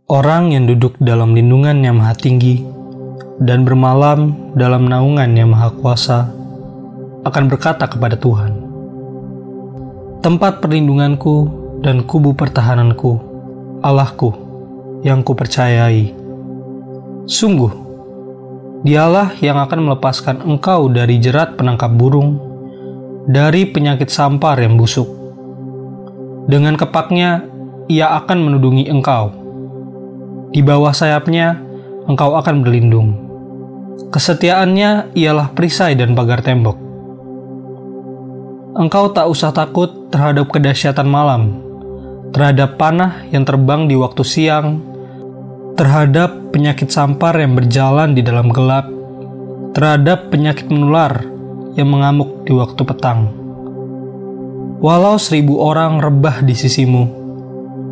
Orang yang duduk dalam lindungan yang maha tinggi dan bermalam dalam naungan yang maha kuasa akan berkata kepada Tuhan, tempat perlindunganku dan kubu pertahananku, Allahku yang kupercayai. Sungguh, Dialah yang akan melepaskan engkau dari jerat penangkap burung, dari penyakit sampar yang busuk. Dengan kepaknya, Ia akan menudungi engkau. Di bawah sayapnya, engkau akan berlindung. Kesetiaannya ialah perisai dan pagar tembok. Engkau tak usah takut terhadap kedahsyatan malam, terhadap panah yang terbang di waktu siang, terhadap penyakit sampar yang berjalan di dalam gelap, terhadap penyakit menular yang mengamuk di waktu petang. Walau 1.000 orang rebah di sisimu,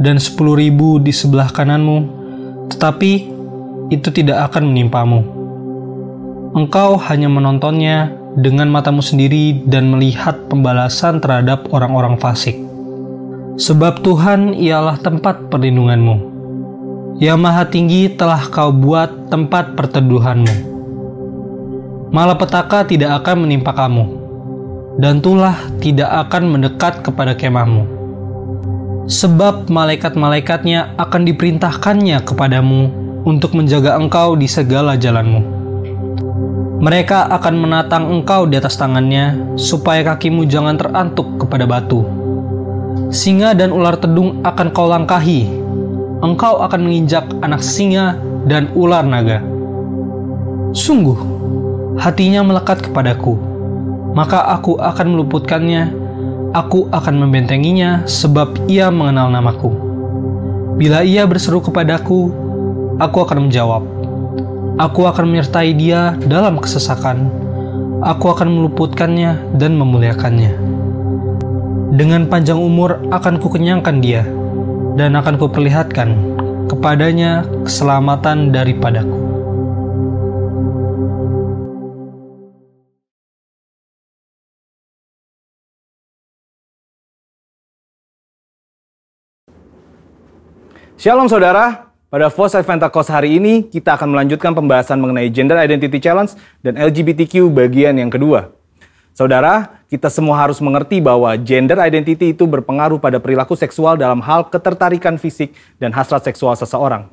dan 10.000 di sebelah kananmu, tetapi itu tidak akan menimpamu. Engkau hanya menontonnya dengan matamu sendiri dan melihat pembalasan terhadap orang-orang fasik. Sebab Tuhan ialah tempat perlindunganmu. Yang Maha Tinggi telah kau buat tempat perteduhanmu. Malapetaka tidak akan menimpa kamu, dan tulah tidak akan mendekat kepada kemahmu. Sebab malaikat-malaikatnya akan diperintahkannya kepadamu untuk menjaga engkau di segala jalanmu. Mereka akan menatang engkau di atas tangannya, supaya kakimu jangan terantuk kepada batu. Singa dan ular tedung akan kau langkahi. Engkau akan menginjak anak singa dan ular naga. Sungguh, hatinya melekat kepadaku, maka aku akan meluputkannya. Aku akan membentenginya sebab ia mengenal namaku. Bila ia berseru kepadaku, aku akan menjawab. Aku akan menyertai dia dalam kesesakan. Aku akan meluputkannya dan memuliakannya. Dengan panjang umur akan kukenyangkan dia, dan akan kuperlihatkan kepadanya keselamatan daripadaku. Shalom saudara, pada Voice Adventakos hari ini kita akan melanjutkan pembahasan mengenai Gender Identity Challenge dan LGBTQ bagian yang kedua. Saudara, kita semua harus mengerti bahwa gender identity itu berpengaruh pada perilaku seksual dalam hal ketertarikan fisik dan hasrat seksual seseorang.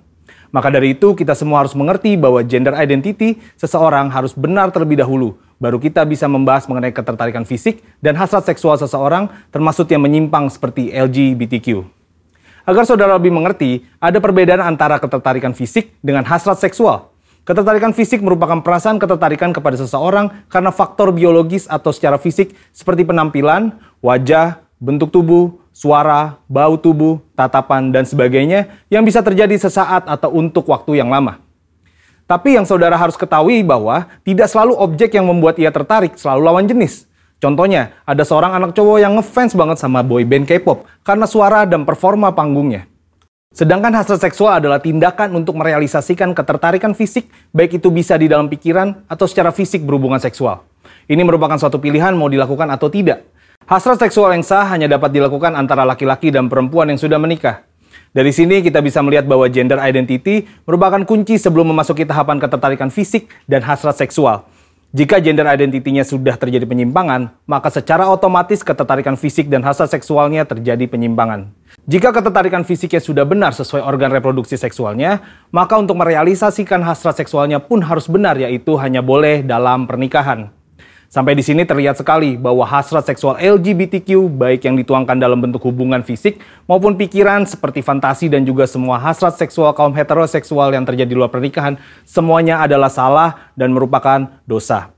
Maka dari itu kita semua harus mengerti bahwa gender identity seseorang harus benar terlebih dahulu, baru kita bisa membahas mengenai ketertarikan fisik dan hasrat seksual seseorang termasuk yang menyimpang seperti LGBTQ. Agar saudara lebih mengerti, ada perbedaan antara ketertarikan fisik dengan hasrat seksual. Ketertarikan fisik merupakan perasaan ketertarikan kepada seseorang karena faktor biologis atau secara fisik seperti penampilan, wajah, bentuk tubuh, suara, bau tubuh, tatapan, dan sebagainya yang bisa terjadi sesaat atau untuk waktu yang lama. Tapi yang saudara harus ketahui bahwa tidak selalu objek yang membuat ia tertarik selalu lawan jenis. Contohnya, ada seorang anak cowok yang ngefans banget sama boyband K-pop karena suara dan performa panggungnya. Sedangkan hasrat seksual adalah tindakan untuk merealisasikan ketertarikan fisik, baik itu bisa di dalam pikiran atau secara fisik berhubungan seksual. Ini merupakan suatu pilihan mau dilakukan atau tidak. Hasrat seksual yang sah hanya dapat dilakukan antara laki-laki dan perempuan yang sudah menikah. Dari sini kita bisa melihat bahwa gender identity merupakan kunci sebelum memasuki tahapan ketertarikan fisik dan hasrat seksual. Jika gender identity-nya sudah terjadi penyimpangan, maka secara otomatis ketertarikan fisik dan hasrat seksualnya terjadi penyimpangan. Jika ketertarikan fisiknya sudah benar sesuai organ reproduksi seksualnya, maka untuk merealisasikan hasrat seksualnya pun harus benar, yaitu hanya boleh dalam pernikahan. Sampai di sini terlihat sekali bahwa hasrat seksual LGBTQ, baik yang dituangkan dalam bentuk hubungan fisik maupun pikiran seperti fantasi dan juga semua hasrat seksual kaum heteroseksual yang terjadi di luar pernikahan, semuanya adalah salah dan merupakan dosa.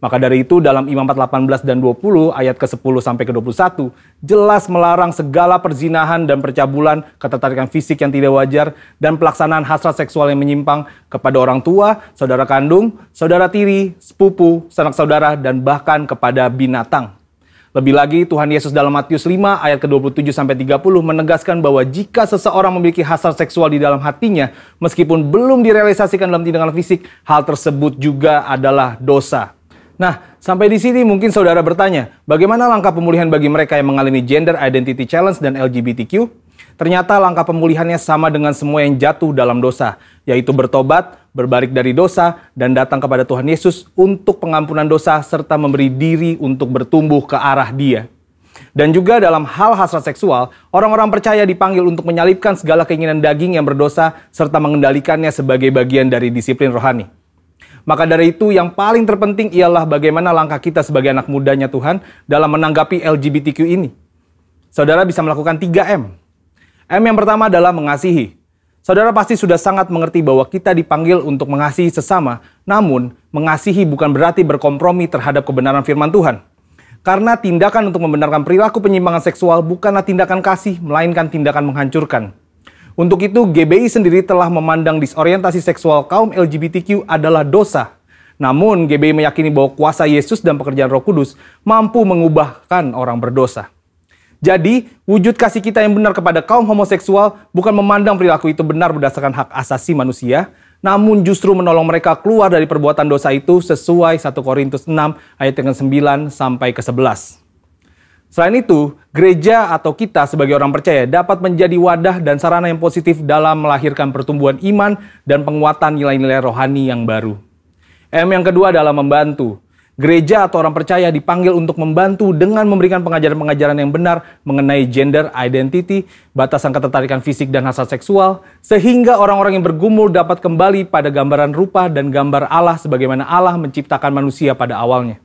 Maka dari itu dalam Imamat 18 dan 20 ayat ke-10 sampai ke-21 jelas melarang segala perzinahan dan percabulan, ketertarikan fisik yang tidak wajar, dan pelaksanaan hasrat seksual yang menyimpang kepada orang tua, saudara kandung, saudara tiri, sepupu, sanak saudara, dan bahkan kepada binatang. Lebih lagi Tuhan Yesus dalam Matius 5 ayat ke-27 sampai 30 menegaskan bahwa jika seseorang memiliki hasrat seksual di dalam hatinya, meskipun belum direalisasikan dalam tindakan fisik, hal tersebut juga adalah dosa. Nah, sampai di sini mungkin saudara bertanya, bagaimana langkah pemulihan bagi mereka yang mengalami Gender Identity Challenge dan LGBTQ? Ternyata langkah pemulihannya sama dengan semua yang jatuh dalam dosa, yaitu bertobat, berbalik dari dosa, dan datang kepada Tuhan Yesus untuk pengampunan dosa serta memberi diri untuk bertumbuh ke arah Dia. Dan juga dalam hal hasrat seksual, orang-orang percaya dipanggil untuk menyalipkan segala keinginan daging yang berdosa serta mengendalikannya sebagai bagian dari disiplin rohani. Maka dari itu yang paling terpenting ialah bagaimana langkah kita sebagai anak mudanya Tuhan dalam menanggapi LGBTQ ini. Saudara bisa melakukan 3M. M yang pertama adalah mengasihi. Saudara pasti sudah sangat mengerti bahwa kita dipanggil untuk mengasihi sesama, namun mengasihi bukan berarti berkompromi terhadap kebenaran firman Tuhan. Karena tindakan untuk membenarkan perilaku penyimpangan seksual bukanlah tindakan kasih, melainkan tindakan menghancurkan. Untuk itu, GBI sendiri telah memandang disorientasi seksual kaum LGBTQ adalah dosa. Namun, GBI meyakini bahwa kuasa Yesus dan pekerjaan Roh Kudus mampu mengubahkan orang berdosa. Jadi, wujud kasih kita yang benar kepada kaum homoseksual bukan memandang perilaku itu benar berdasarkan hak asasi manusia, namun justru menolong mereka keluar dari perbuatan dosa itu sesuai 1 Korintus 6 ayat yang 9 sampai ke 11. Selain itu, gereja atau kita sebagai orang percaya dapat menjadi wadah dan sarana yang positif dalam melahirkan pertumbuhan iman dan penguatan nilai-nilai rohani yang baru. M yang kedua adalah membantu. Gereja atau orang percaya dipanggil untuk membantu dengan memberikan pengajaran-pengajaran yang benar mengenai gender identity, batasan ketertarikan fisik dan hasrat seksual, sehingga orang-orang yang bergumul dapat kembali pada gambaran rupa dan gambar Allah sebagaimana Allah menciptakan manusia pada awalnya.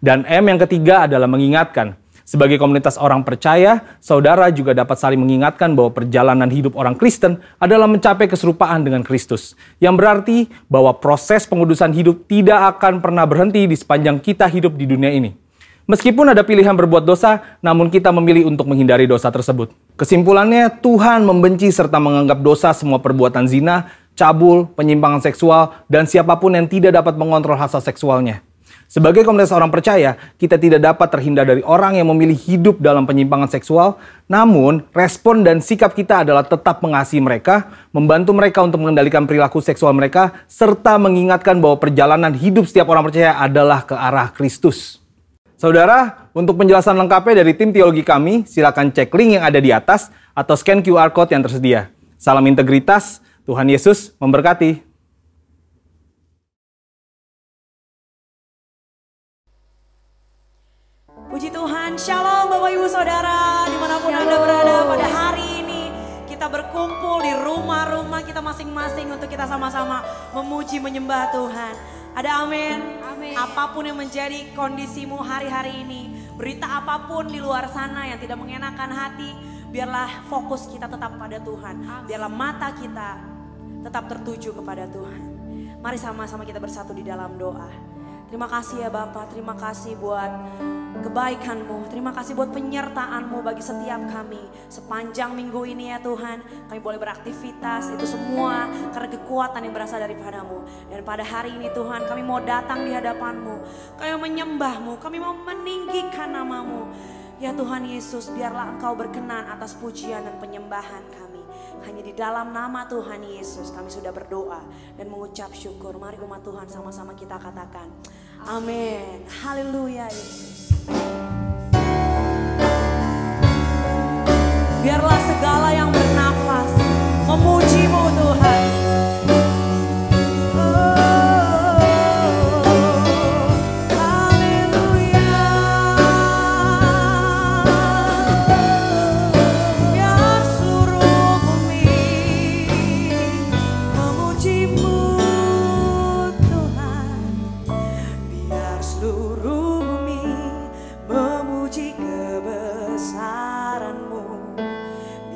Dan M yang ketiga adalah mengingatkan. Sebagai komunitas orang percaya, saudara juga dapat saling mengingatkan bahwa perjalanan hidup orang Kristen adalah mencapai keserupaan dengan Kristus. Yang berarti bahwa proses pengudusan hidup tidak akan pernah berhenti di sepanjang kita hidup di dunia ini. Meskipun ada pilihan berbuat dosa, namun kita memilih untuk menghindari dosa tersebut. Kesimpulannya, Tuhan membenci serta menganggap dosa semua perbuatan zina, cabul, penyimpangan seksual, dan siapapun yang tidak dapat mengontrol hasrat seksualnya. Sebagai komunitas orang percaya, kita tidak dapat terhindar dari orang yang memilih hidup dalam penyimpangan seksual, namun respon dan sikap kita adalah tetap mengasihi mereka, membantu mereka untuk mengendalikan perilaku seksual mereka, serta mengingatkan bahwa perjalanan hidup setiap orang percaya adalah ke arah Kristus. Saudara, untuk penjelasan lengkapnya dari tim teologi kami, silakan cek link yang ada di atas atau scan QR Code yang tersedia. Salam integritas, Tuhan Yesus memberkati. Puji Tuhan, Shalom Bapak Ibu Saudara, dimanapun Anda berada pada hari ini. Kita berkumpul di rumah-rumah kita masing-masing untuk kita sama-sama memuji menyembah Tuhan. Ada amin? Amin. Apapun yang menjadi kondisimu hari-hari ini, berita apapun di luar sana yang tidak mengenakan hati, biarlah fokus kita tetap pada Tuhan. Biarlah mata kita tetap tertuju kepada Tuhan. Mari sama-sama kita bersatu di dalam doa. Terima kasih ya Bapa, terima kasih buat kebaikan-Mu, terima kasih buat penyertaan-Mu bagi setiap kami. Sepanjang minggu ini ya Tuhan, kami boleh beraktivitas, itu semua karena kekuatan yang berasal daripada-Mu. Dan pada hari ini Tuhan, kami mau datang di hadapan-Mu, kami mau menyembah-Mu, kami mau meninggikan nama-Mu. Ya Tuhan Yesus, biarlah Engkau berkenan atas pujian dan penyembahan kami. Hanya di dalam nama Tuhan Yesus kami sudah berdoa dan mengucap syukur. Mari umat Tuhan sama-sama kita katakan amin. Haleluya Yesus. Biarlah segala yang bernafas memuji-Mu Tuhan.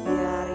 Biar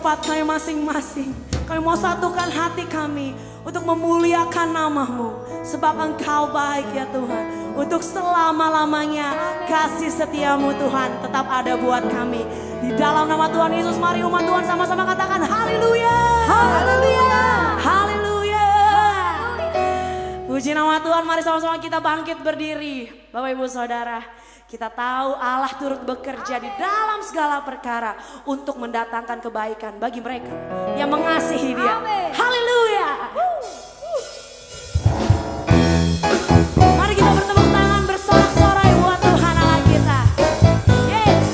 tempat kami masing-masing. Kami mau satukan hati kami untuk memuliakan nama-Mu. Sebab Engkau baik ya Tuhan. Untuk selama-lamanya kasih setiamu Tuhan tetap ada buat kami. Di dalam nama Tuhan Yesus, mari umat Tuhan sama-sama katakan haleluya. Haleluya. Haleluya. Puji nama Tuhan, mari sama-sama kita bangkit berdiri. Bapak Ibu Saudara, kita tahu Allah turut bekerja di dalam segala perkara untuk mendatangkan kebaikan bagi mereka yang mengasihi Dia. Haleluya. Mari kita bertepuk tangan bersorak-sorai buat Tuhan Allah kita. Yes.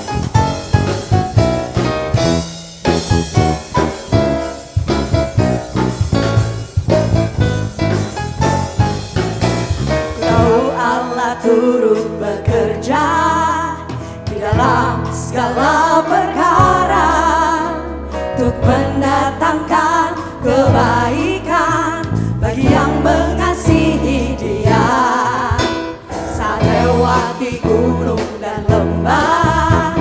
Tahu Allah turut bekerja di dalam segala perkara untuk mendatangkan kebaikan bagi yang mengasihi Dia. Saat lewati gunung dan lembah,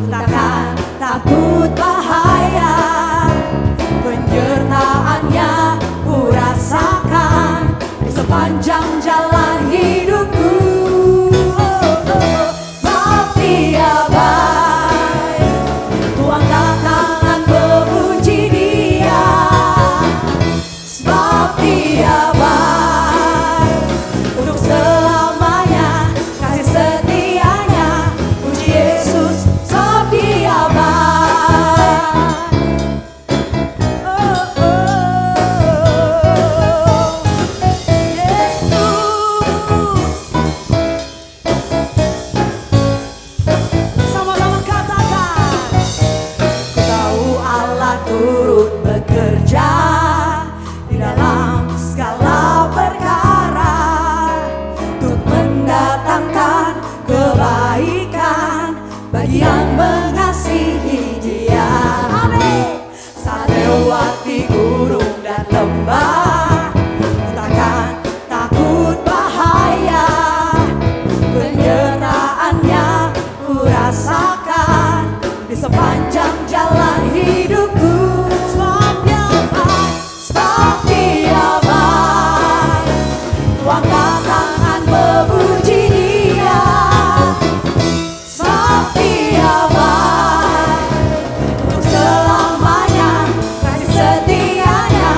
takkan takut bahaya. Penyertaannya ku rasakan di sepanjang jalan hidupku. Sebab Dia baik, ku angkat tangan memuji Dia. Sebab Dia baik, untuk selamanya kasih setianya. Puji Yesus, sebab Dia baik. Oh, Yesus. Sama-sama katakan. Ku tahu Allah turut bekerja di dalam segala perkara untuk mendatangkan kebaikan bagi yang mengasihi Dia. Amin. Saat lewati gunung dan lembah, ku takkan takut bahaya. Penyertaannya ku rasakan di sepanjang jalan hidupku. Sebab Dia baik, sebab Dia baik, ku angkat tangan memuji Dia. Sebab Dia baik, untuk selamanya kasih setianya.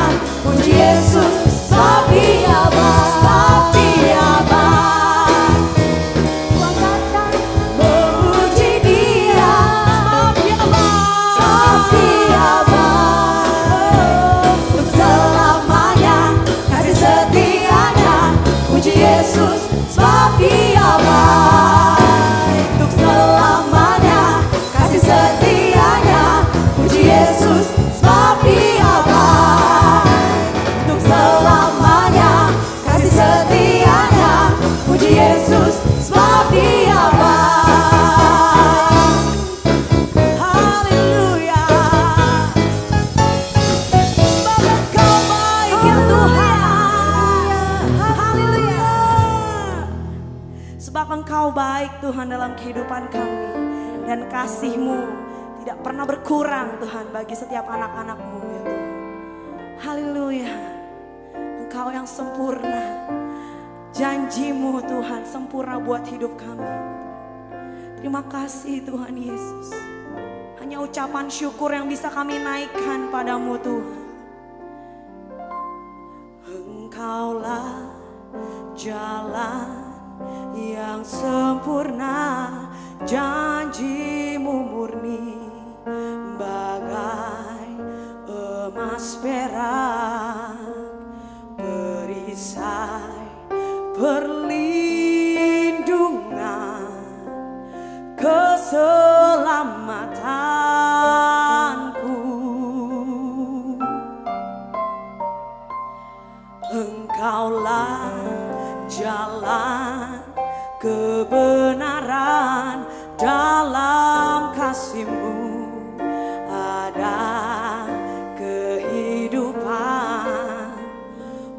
Puji Yesus, sebab Dia baik, sebab Dia baik, ku angkat tangan memuji Dia. Sebab Dia baik, sebab Dia baik, untuk selamanya kasih setianya. Puji Yesus, sebab Dia baik, untuk selamanya kasih setianya. Puji Yesus, sebab Dia baik, untuk selamanya kasih setianya. Puji Yesus, sebab Dia baik. Haleluya. Sebab Engkau baik ya Tuhan. Haleluya. Sebab Engkau baik Tuhan dalam kehidupan kami. Dan kasih-Mu tidak pernah berkurang Tuhan bagi setiap anak-anak-Mu ya Tuhan. Haleluya. Engkau yang sempurna. Janji-Mu Tuhan sempurna buat hidup kami. Terima kasih Tuhan Yesus. Hanya ucapan syukur yang bisa kami naikkan padamu Tuhan. Engkaulah jalan yang sempurna, janji-Mu murni bagai emas perak, perisai perlindungan, keselamatanku. Engkaulah jalan kebenaran, dalam kasih-Mu ada kehidupan,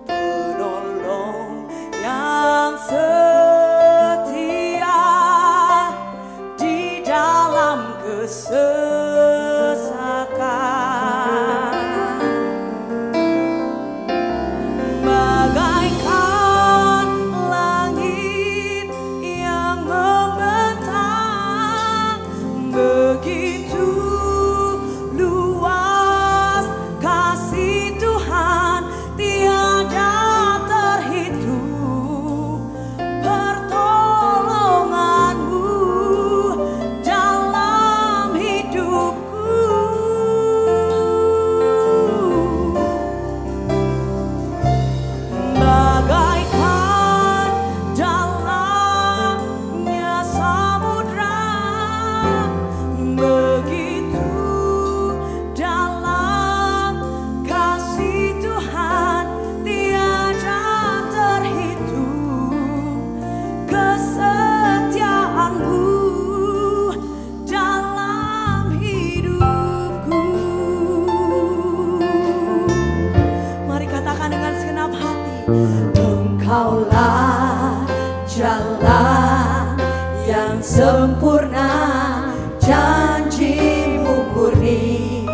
penolong yang setia di dalam kesesakan. jalan yang sempurna, janjimu murni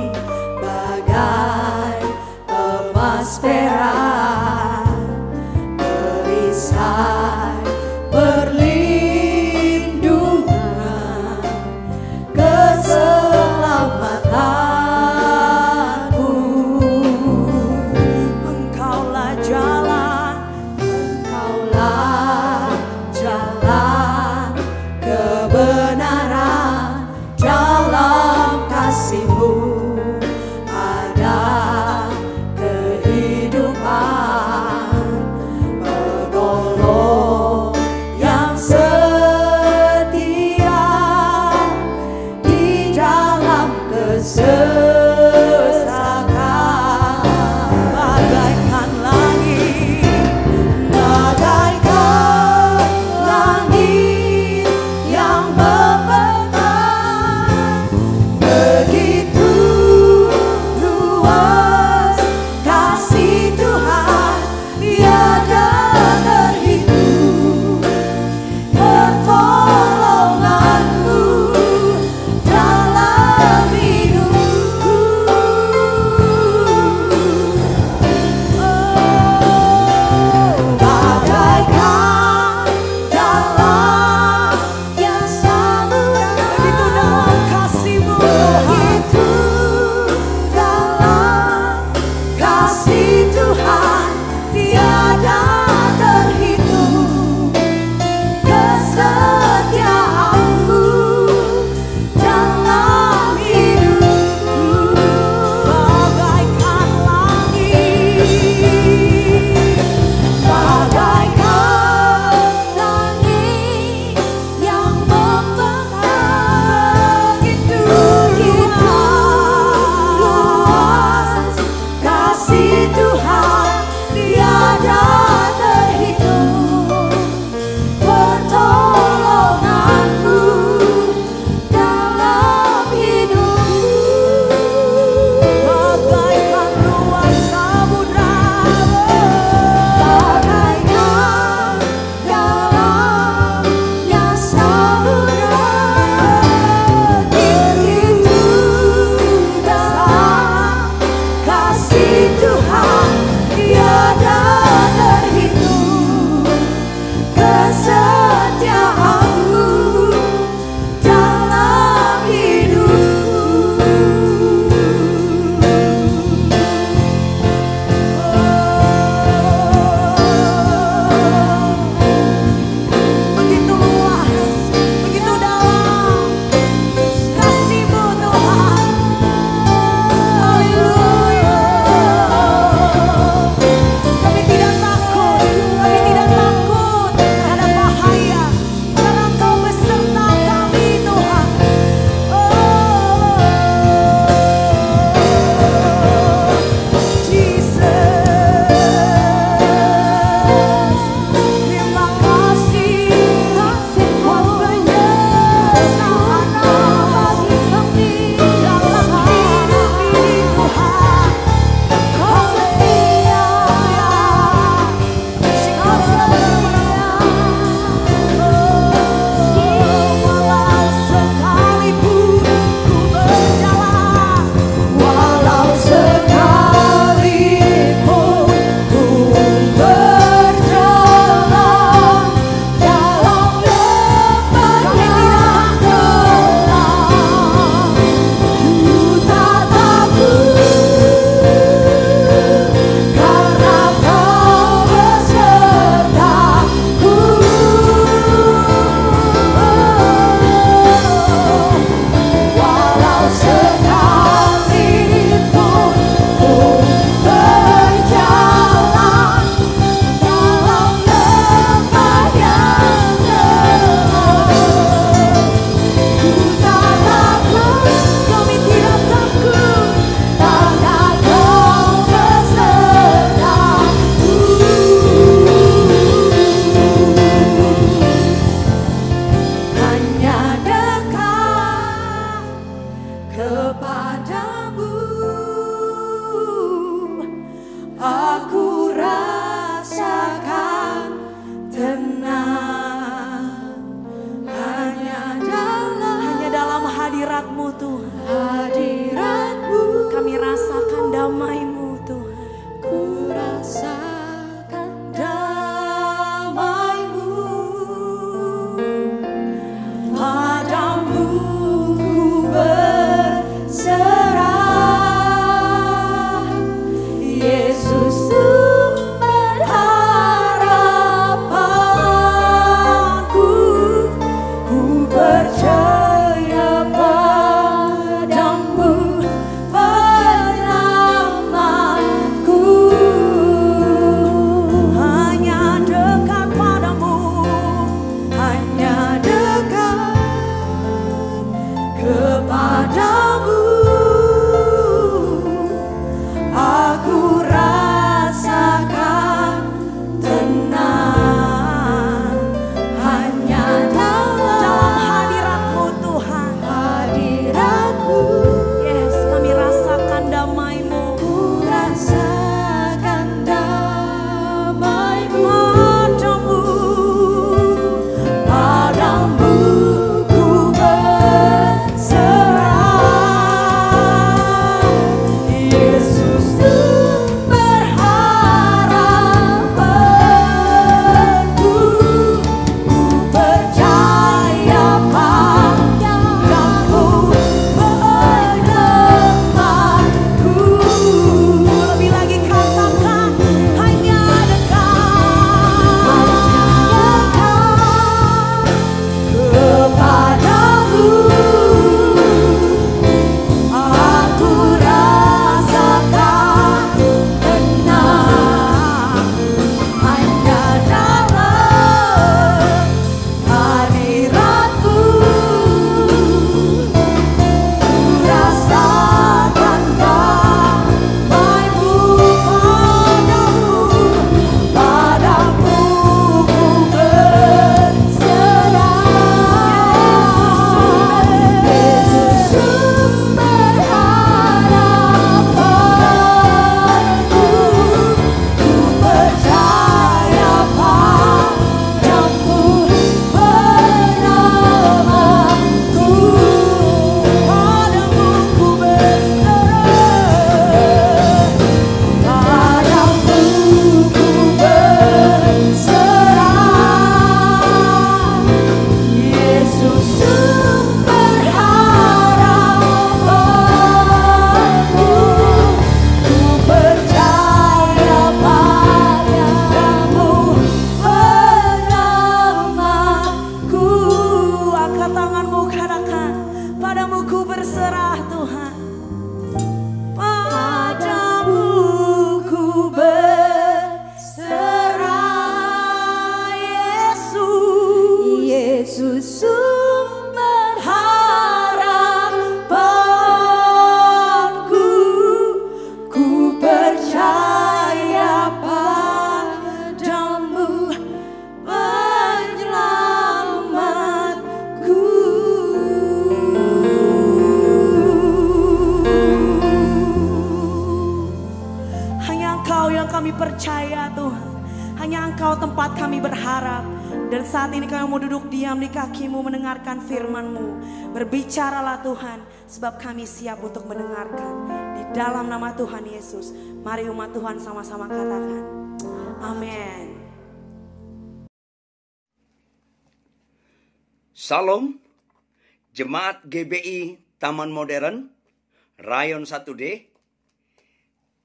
bagai emas perak, perisai perlindungan, keselamatanmu. Engkaulah jalan, engkaulah jalan kebenaran, dalam kasih-Mu ada kehidupan, penolong yang setia di dalam kesesakan. Bagaikan langit, bagaikan langit yang membentang, begitu luas kasih Tuhan, tiada terhitung. Pertolongan-Mu dalam hidupku. Bagaikan dalam yang samudra, begitu dalam kasih-Mu, begitu dalam kasih Tuhan, tiada terhitung. Kesetiaan-Mu dalam hidupku, bagaikan langit, bagaikan langit yang membentang, begitu luas kasih Tuhan, tiada terhitung. Pertolongan-Mu dalam hidupku, bagaikan luas samudra, bagaikan dalamnya samudra, begitu dalam kasih Tuhan, tiada terhitung. Kesetiaan-Mu dalam hidupku. Begitu luas, begitu dalam kasih-Mu Tuhan. Haleluya. Kami tidak takut terhadap bahaya. Engkau tempat kami berharap. Dan saat ini kami mau duduk diam di kaki-Mu mendengarkan firman-Mu. Berbicaralah Tuhan, sebab kami siap untuk mendengarkan. Di dalam nama Tuhan Yesus, mari umat Tuhan sama-sama katakan, amin. Salam, Jemaat GBI Taman Modern, Rayon 1D.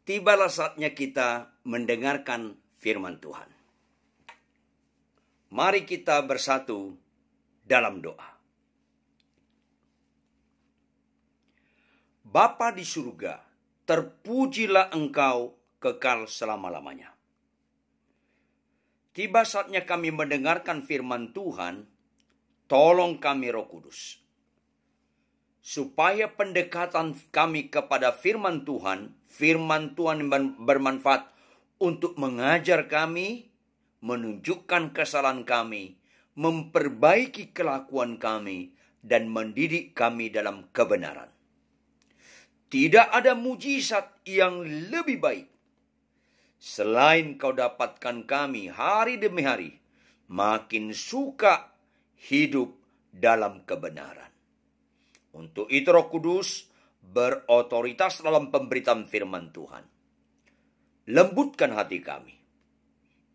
Tibalah saatnya kita mendengarkan firman Tuhan. Mari kita bersatu dalam doa. Bapa di surga, terpujilah Engkau kekal selama-lamanya. Tiba saatnya kami mendengarkan firman Tuhan, tolong kami Roh Kudus, supaya pendekatan kami kepada firman Tuhan bermanfaat untuk mengajar kami, menunjukkan kesalahan kami, memperbaiki kelakuan kami, dan mendidik kami dalam kebenaran. Tidak ada mujizat yang lebih baik selain Kau dapatkan kami hari demi hari makin suka hidup dalam kebenaran. Untuk itu Roh Kudus berotoritas dalam pemberitaan firman Tuhan. Lembutkan hati kami.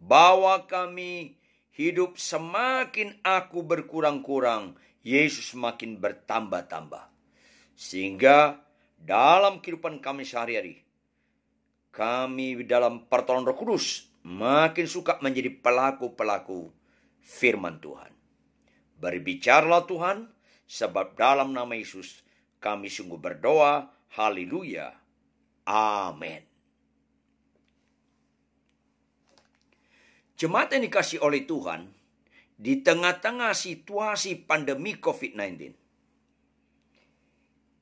Bawa kami hidup semakin aku berkurang-kurang, Yesus semakin bertambah-tambah. Sehingga dalam kehidupan kami sehari-hari, kami dalam pertolongan Roh Kudus makin suka menjadi pelaku-pelaku firman Tuhan. Berbicaralah Tuhan, sebab dalam nama Yesus kami sungguh berdoa. Haleluya. Amin. Jemaat yang dikasih oleh Tuhan, di tengah-tengah situasi pandemi COVID-19,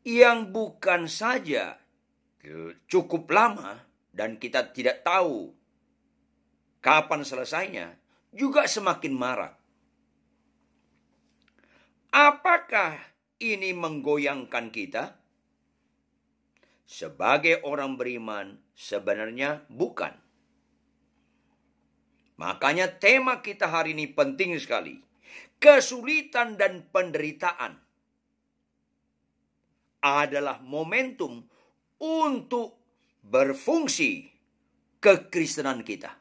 yang bukan saja cukup lama dan kita tidak tahu kapan selesainya, juga semakin marak. Apakah ini menggoyangkan kita? Sebagai orang beriman, sebenarnya bukan. Makanya tema kita hari ini penting sekali. Kesulitan dan penderitaan adalah momentum untuk berfungsi kekristenan kita.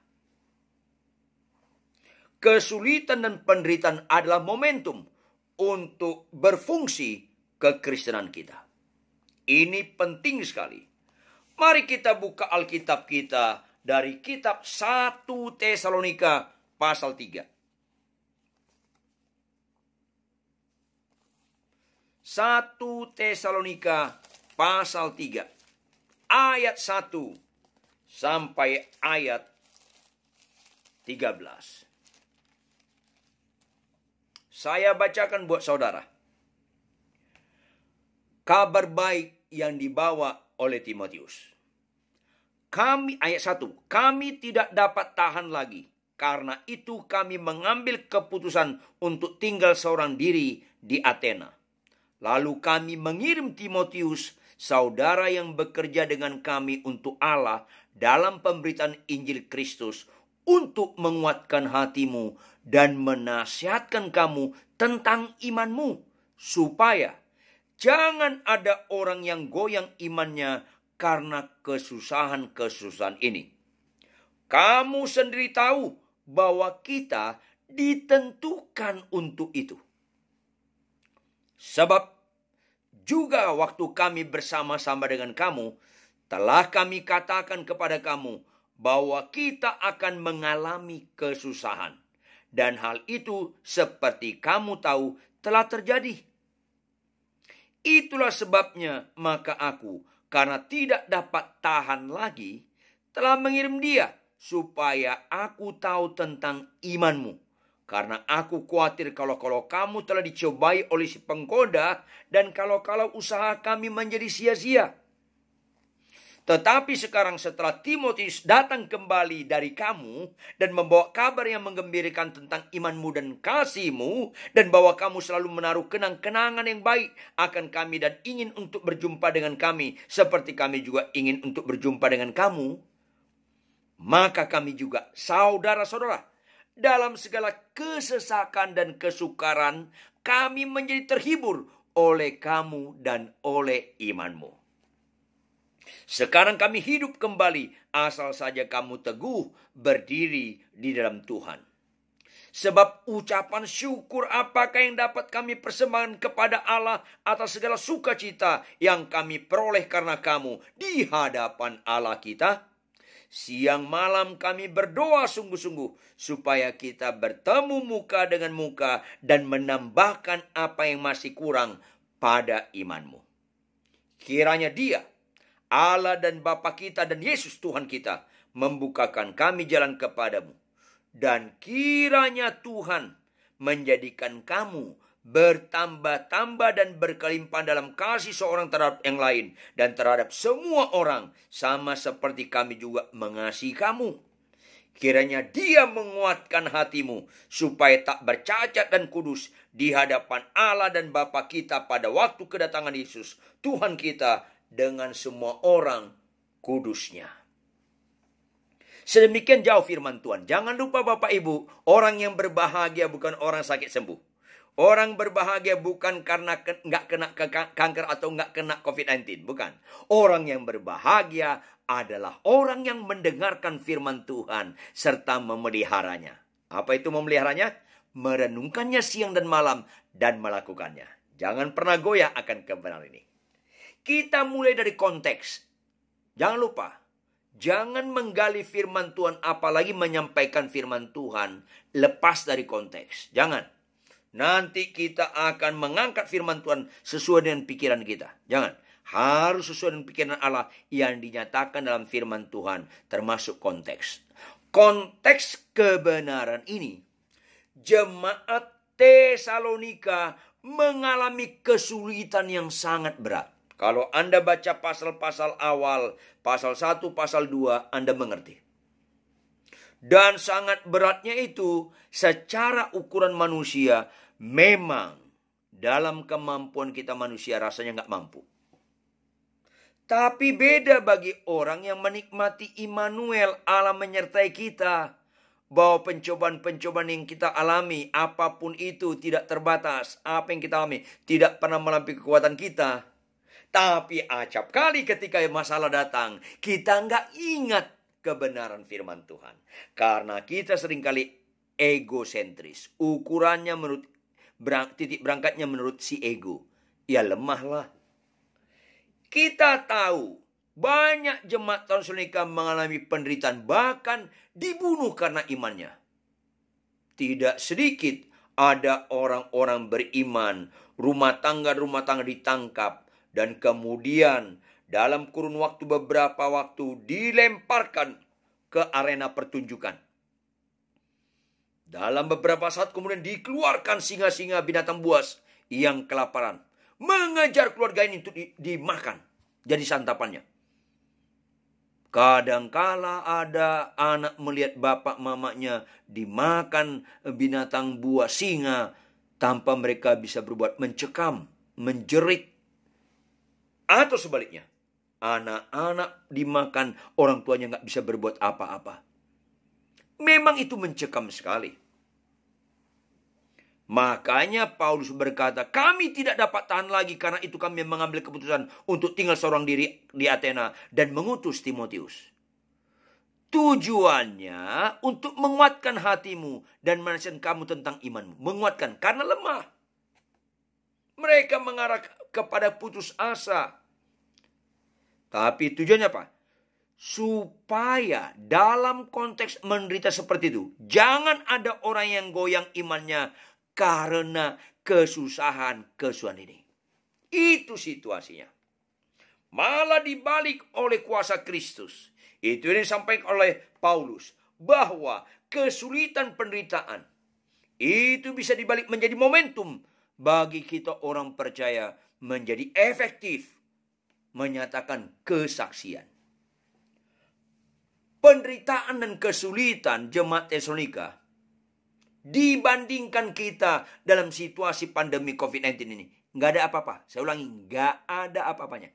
Kesulitan dan penderitaan adalah momentum untuk berfungsi kekristenan kita. Ini penting sekali. Mari kita buka Alkitab kita dari kitab 1 Tesalonika pasal 3. 1 Tesalonika pasal 3. Ayat 1 sampai ayat 13. Saya bacakan buat saudara. Kabar baik yang dibawa oleh Timotius. Ayat 1, kami tidak dapat tahan lagi. Karena itu kami mengambil keputusan untuk tinggal seorang diri di Athena. Lalu kami mengirim Timotius, saudara yang bekerja dengan kami untuk Allah dalam pemberitaan Injil Kristus, untuk menguatkan hatimu dan menasihatkan kamu tentang imanmu, supaya jangan ada orang yang goyang imannya karena kesusahan-kesusahan ini. Kamu sendiri tahu bahwa kita ditentukan untuk itu. Sebab juga waktu kami bersama-sama dengan kamu, telah kami katakan kepada kamu bahwa kita akan mengalami kesusahan. Dan hal itu seperti kamu tahu telah terjadi. Itulah sebabnya maka aku, karena tidak dapat tahan lagi, telah mengirim dia supaya aku tahu tentang imanmu. Karena aku khawatir kalau kamu telah dicobai oleh si penggoda dan kalau usaha kami menjadi sia-sia. Tetapi sekarang setelah Timotius datang kembali dari kamu dan membawa kabar yang menggembirakan tentang imanmu dan kasihmu, dan bahwa kamu selalu menaruh kenang-kenangan yang baik akan kami dan ingin untuk berjumpa dengan kami seperti kami juga ingin untuk berjumpa dengan kamu, maka kami juga saudara-saudara dalam segala kesesakan dan kesukaran, kami menjadi terhibur oleh kamu dan oleh imanmu. Sekarang kami hidup kembali, asal saja kamu teguh berdiri di dalam Tuhan. Sebab ucapan syukur apakah yang dapat kami persembahkan kepada Allah atas segala sukacita yang kami peroleh karena kamu di hadapan Allah kita? Siang malam kami berdoa sungguh-sungguh supaya kita bertemu muka dengan muka dan menambahkan apa yang masih kurang pada imanmu. Kiranya Dia, Allah dan Bapa kita dan Yesus Tuhan kita, membukakan kami jalan kepadamu. Dan kiranya Tuhan menjadikan kamu bertambah-tambah dan berkelimpahan dalam kasih seorang terhadap yang lain dan terhadap semua orang, sama seperti kami juga mengasihi kamu. Kiranya Dia menguatkan hatimu supaya tak bercacat dan kudus di hadapan Allah dan Bapa kita pada waktu kedatangan Yesus Tuhan kita dengan semua orang kudusnya. Sedemikian jauh firman Tuhan. Jangan lupa Bapak Ibu, orang yang berbahagia bukan orang sakit sembuh. Orang berbahagia bukan karena nggak kena kanker atau nggak kena COVID-19. Bukan. Orang yang berbahagia adalah orang yang mendengarkan firman Tuhan serta memeliharanya. Apa itu memeliharanya? Merenungkannya siang dan malam dan melakukannya. Jangan pernah goyah akan kebenaran ini. Kita mulai dari konteks. Jangan lupa. Jangan menggali firman Tuhan, apalagi menyampaikan firman Tuhan lepas dari konteks. Jangan. Nanti kita akan mengangkat firman Tuhan sesuai dengan pikiran kita. Jangan. Harus sesuai dengan pikiran Allah yang dinyatakan dalam firman Tuhan, termasuk konteks. Konteks kebenaran ini, jemaat Tesalonika mengalami kesulitan yang sangat berat. Kalau Anda baca pasal-pasal awal, pasal 1, pasal 2, Anda mengerti. Dan sangat beratnya itu secara ukuran manusia, memang dalam kemampuan kita manusia rasanya nggak mampu. Tapi beda bagi orang yang menikmati Immanuel, Allah menyertai kita. Bahwa pencobaan-pencobaan yang kita alami, apapun itu tidak terbatas. Apa yang kita alami tidak pernah melampaui kekuatan kita. Tapi acap kali ketika masalah datang, kita nggak ingat kebenaran firman Tuhan. Karena kita seringkali egosentris. Ukurannya menurut titik berangkatnya menurut si ego. Ya lemahlah. Kita tahu banyak jemaat Tesalonika mengalami penderitaan, bahkan dibunuh karena imannya. Tidak sedikit ada orang-orang beriman, rumah tangga ditangkap. Dan kemudian dalam kurun waktu beberapa waktu dilemparkan ke arena pertunjukan. Dalam beberapa saat kemudian dikeluarkan singa-singa binatang buas yang kelaparan. Mengejar keluarga ini untuk dimakan. Jadi santapannya. Kadangkala ada anak melihat bapak mamanya dimakan binatang buas singa. Tanpa mereka bisa berbuat, mencekam, menjerit. Atau sebaliknya, anak-anak dimakan, orang tuanya nggak bisa berbuat apa-apa. Memang itu mencekam sekali. Makanya Paulus berkata, kami tidak dapat tahan lagi, karena itu kami mengambil keputusan untuk tinggal seorang diri di Athena dan mengutus Timotius. Tujuannya untuk menguatkan hatimu dan menasihatkan kamu tentang imanmu. Menguatkan karena lemah. Mereka mengarah kepada putus asa. Tapi tujuannya apa? Supaya dalam konteks menderita seperti itu, jangan ada orang yang goyang imannya karena kesusahan ini. Itu situasinya. Malah dibalik oleh kuasa Kristus. Itu yang disampaikan oleh Paulus. Bahwa kesulitan penderitaan itu bisa dibalik menjadi momentum bagi kita orang percaya menjadi efektif menyatakan kesaksian. Penderitaan dan kesulitan jemaat Tesalonika dibandingkan kita dalam situasi pandemi COVID-19 ini, nggak ada apa-apa. Saya ulangi, nggak ada apa-apanya.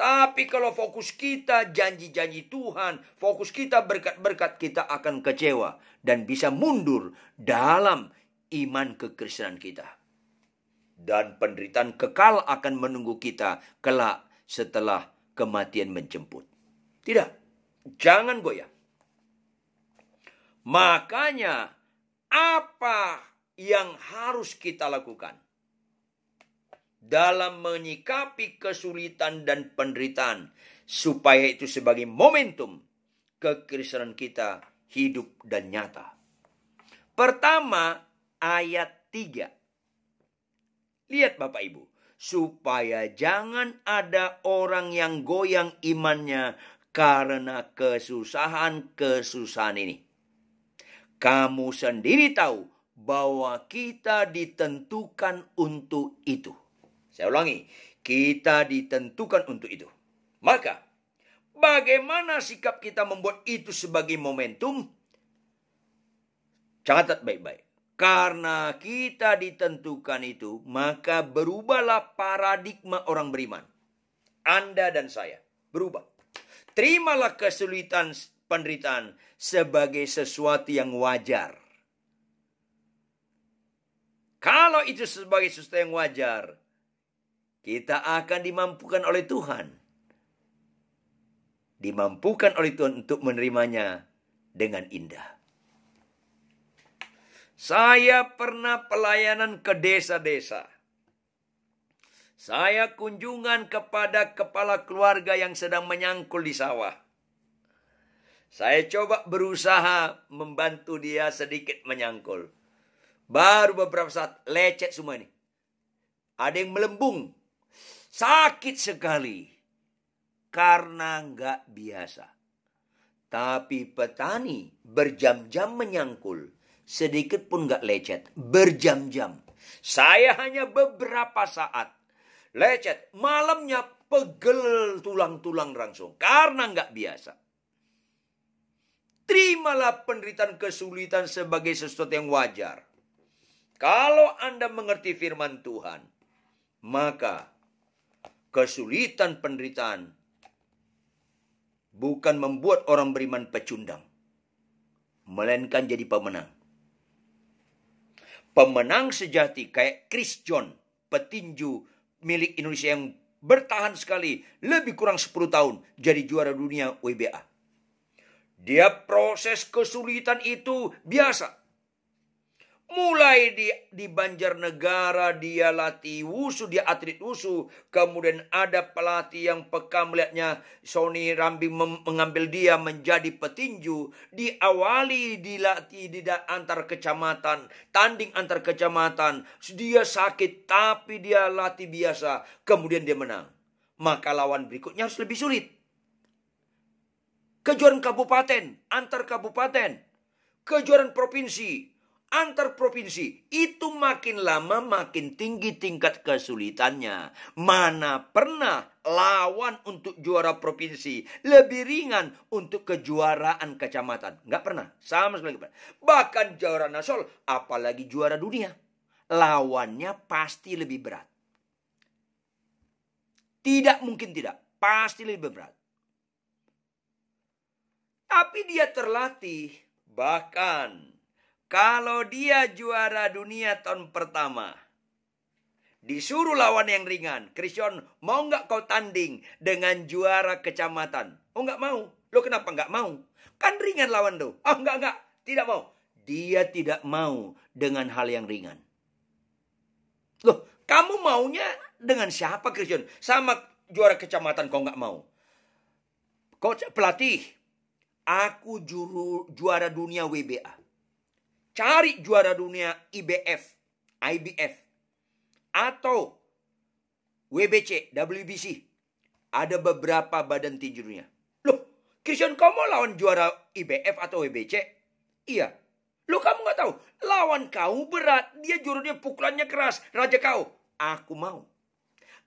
Tapi kalau fokus kita janji-janji Tuhan, fokus kita berkat-berkat, kita akan kecewa dan bisa mundur dalam iman kekristenan kita. Dan penderitaan kekal akan menunggu kita kelak setelah kematian menjemput. Tidak, jangan goyah. Makanya apa yang harus kita lakukan dalam menyikapi kesulitan dan penderitaan, supaya itu sebagai momentum kekristenan kita hidup dan nyata? Pertama, ayat 3. Lihat Bapak Ibu, supaya jangan ada orang yang goyang imannya karena kesusahan-kesusahan ini. Kamu sendiri tahu bahwa kita ditentukan untuk itu. Saya ulangi, kita ditentukan untuk itu. Maka, bagaimana sikap kita membuat itu sebagai momentum? Catat baik-baik. Karena kita ditentukan itu, maka berubahlah paradigma orang beriman. Anda dan saya berubah. Terimalah kesulitan, penderitaan sebagai sesuatu yang wajar. Kalau itu sebagai sesuatu yang wajar, kita akan dimampukan oleh Tuhan. Dimampukan oleh Tuhan untuk menerimanya dengan indah. Saya pernah pelayanan ke desa-desa. Saya kunjungan kepada kepala keluarga yang sedang menyangkul di sawah. Saya coba berusaha membantu dia sedikit menyangkul. Baru beberapa saat lecet semua ini. Ada yang melembung. Sakit sekali. Karena nggak biasa. Tapi petani berjam-jam menyangkul. Sedikit pun nggak lecet. Berjam-jam. Saya hanya beberapa saat lecet. Malamnya pegel tulang-tulang langsung. Karena nggak biasa. Terimalah penderitaan kesulitan sebagai sesuatu yang wajar. Kalau Anda mengerti firman Tuhan, maka kesulitan penderitaan bukan membuat orang beriman pecundang, melainkan jadi pemenang. Pemenang sejati kayak Chris John, petinju milik Indonesia yang bertahan sekali, lebih kurang 10 tahun jadi juara dunia WBA. Dia proses kesulitan itu biasa. Mulai di Banjarnegara dia latih wusu, dia atlet wusu. Kemudian ada pelatih yang peka melihatnya, Sony Rambing mengambil dia menjadi petinju. Diawali dilatih di antar kecamatan, tanding antar kecamatan. Dia sakit tapi dia latih biasa. Kemudian dia menang. Maka lawan berikutnya harus lebih sulit. Kejuaraan kabupaten, antar kabupaten, kejuaraan provinsi, antar provinsi. Itu makin lama makin tinggi tingkat kesulitannya. Mana pernah lawan untuk juara provinsi lebih ringan untuk kejuaraan kecamatan? Nggak pernah, sama sekali nggak pernah. Bahkan juara nasional, apalagi juara dunia, lawannya pasti lebih berat. Tidak mungkin tidak, pasti lebih berat. Tapi dia terlatih. Bahkan kalau dia juara dunia tahun pertama, disuruh lawan yang ringan. Christian, mau nggak kau tanding dengan juara kecamatan? Oh nggak mau. Lo kenapa nggak mau? Kan ringan lawan lo. Oh nggak. Tidak mau. Dia tidak mau dengan hal yang ringan. Loh, kamu maunya dengan siapa Christian? Sama juara kecamatan kau nggak mau. Kau pelatih. Aku juara dunia WBA. Cari juara dunia IBF, atau WBC, WBC. Ada beberapa badan tinju dunia. Loh, Christian, kamu mau lawan juara IBF atau WBC? Iya. Loh, kamu nggak tahu? Lawan kau berat. Dia jurunya pukulannya keras. Raja kau. Aku mau.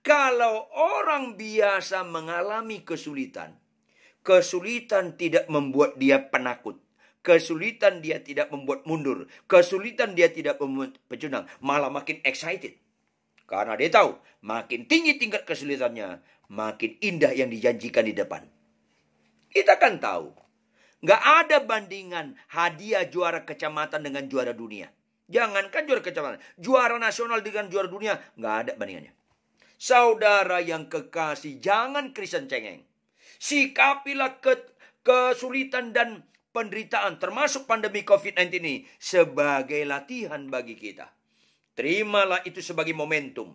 Kalau orang biasa mengalami kesulitan, kesulitan tidak membuat dia penakut. Kesulitan dia tidak membuat mundur. Kesulitan dia tidak membuat pecundang. Malah makin excited. Karena dia tahu, makin tinggi tingkat kesulitannya, makin indah yang dijanjikan di depan. Kita kan tahu, nggak ada bandingan hadiah juara kecamatan dengan juara dunia. Jangankan juara kecamatan, juara nasional dengan juara dunia, nggak ada bandingannya. Saudara yang kekasih, jangan Kristen cengeng. Sikapilah kesulitan dan penderitaan, termasuk pandemi COVID-19 ini, sebagai latihan bagi kita. Terimalah itu sebagai momentum,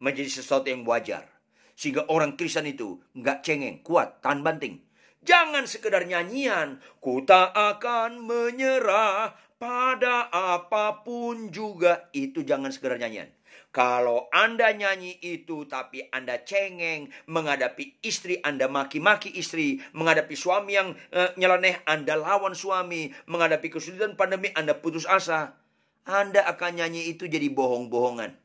menjadi sesuatu yang wajar. Sehingga orang Kristen itu nggak cengeng, kuat, tahan banting. Jangan sekedar nyanyian, ku tak akan menyerah pada apapun juga. Itu jangan sekedar nyanyian. Kalau Anda nyanyi itu tapi Anda cengeng, menghadapi istri Anda maki-maki istri, menghadapi suami yang nyeleneh Anda lawan suami, menghadapi kesulitan pandemi Anda putus asa, Anda akan nyanyi itu jadi bohong-bohongan.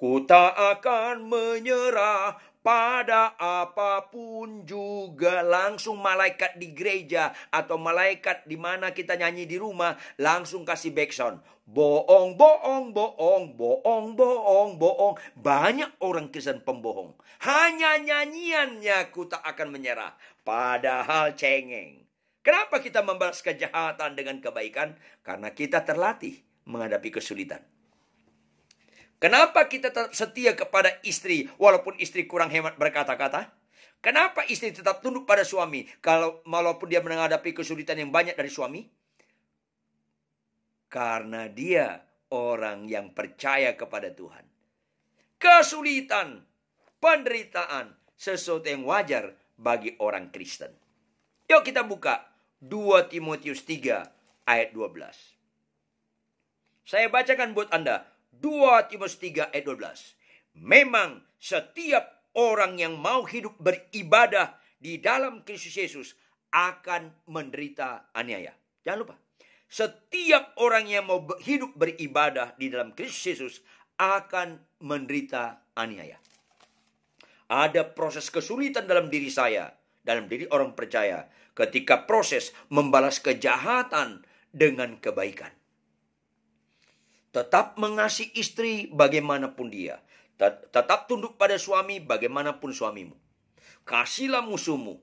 Ku tak akan menyerah pada apapun juga. Langsung malaikat di gereja atau malaikat di mana kita nyanyi di rumah langsung kasih backsound. Bohong, bohong, bohong, bohong, bohong, bohong. Banyak orang Kristen pembohong. Hanya nyanyiannya ku tak akan menyerah. Padahal cengeng. Kenapa kita membalas kejahatan dengan kebaikan? Karena kita terlatih menghadapi kesulitan. Kenapa kita tetap setia kepada istri walaupun istri kurang hemat berkata-kata? Kenapa istri tetap tunduk pada suami walaupun dia menghadapi kesulitan yang banyak dari suami? Karena dia orang yang percaya kepada Tuhan. Kesulitan, penderitaan, sesuatu yang wajar bagi orang Kristen. Yuk kita buka 2 Timotius 3 ayat 12. Saya bacakan buat Anda. 2 Timotius 3 ayat 12. Memang setiap orang yang mau hidup beribadah di dalam Kristus Yesus akan menderita aniaya. Jangan lupa. Setiap orang yang mau hidup beribadah di dalam Kristus Yesus akan menderita aniaya. Ada proses kesulitan dalam diri saya, dalam diri orang percaya, ketika proses membalas kejahatan dengan kebaikan. Tetap mengasihi istri bagaimanapun dia. Tetap tunduk pada suami bagaimanapun suamimu. Kasihlah musuhmu.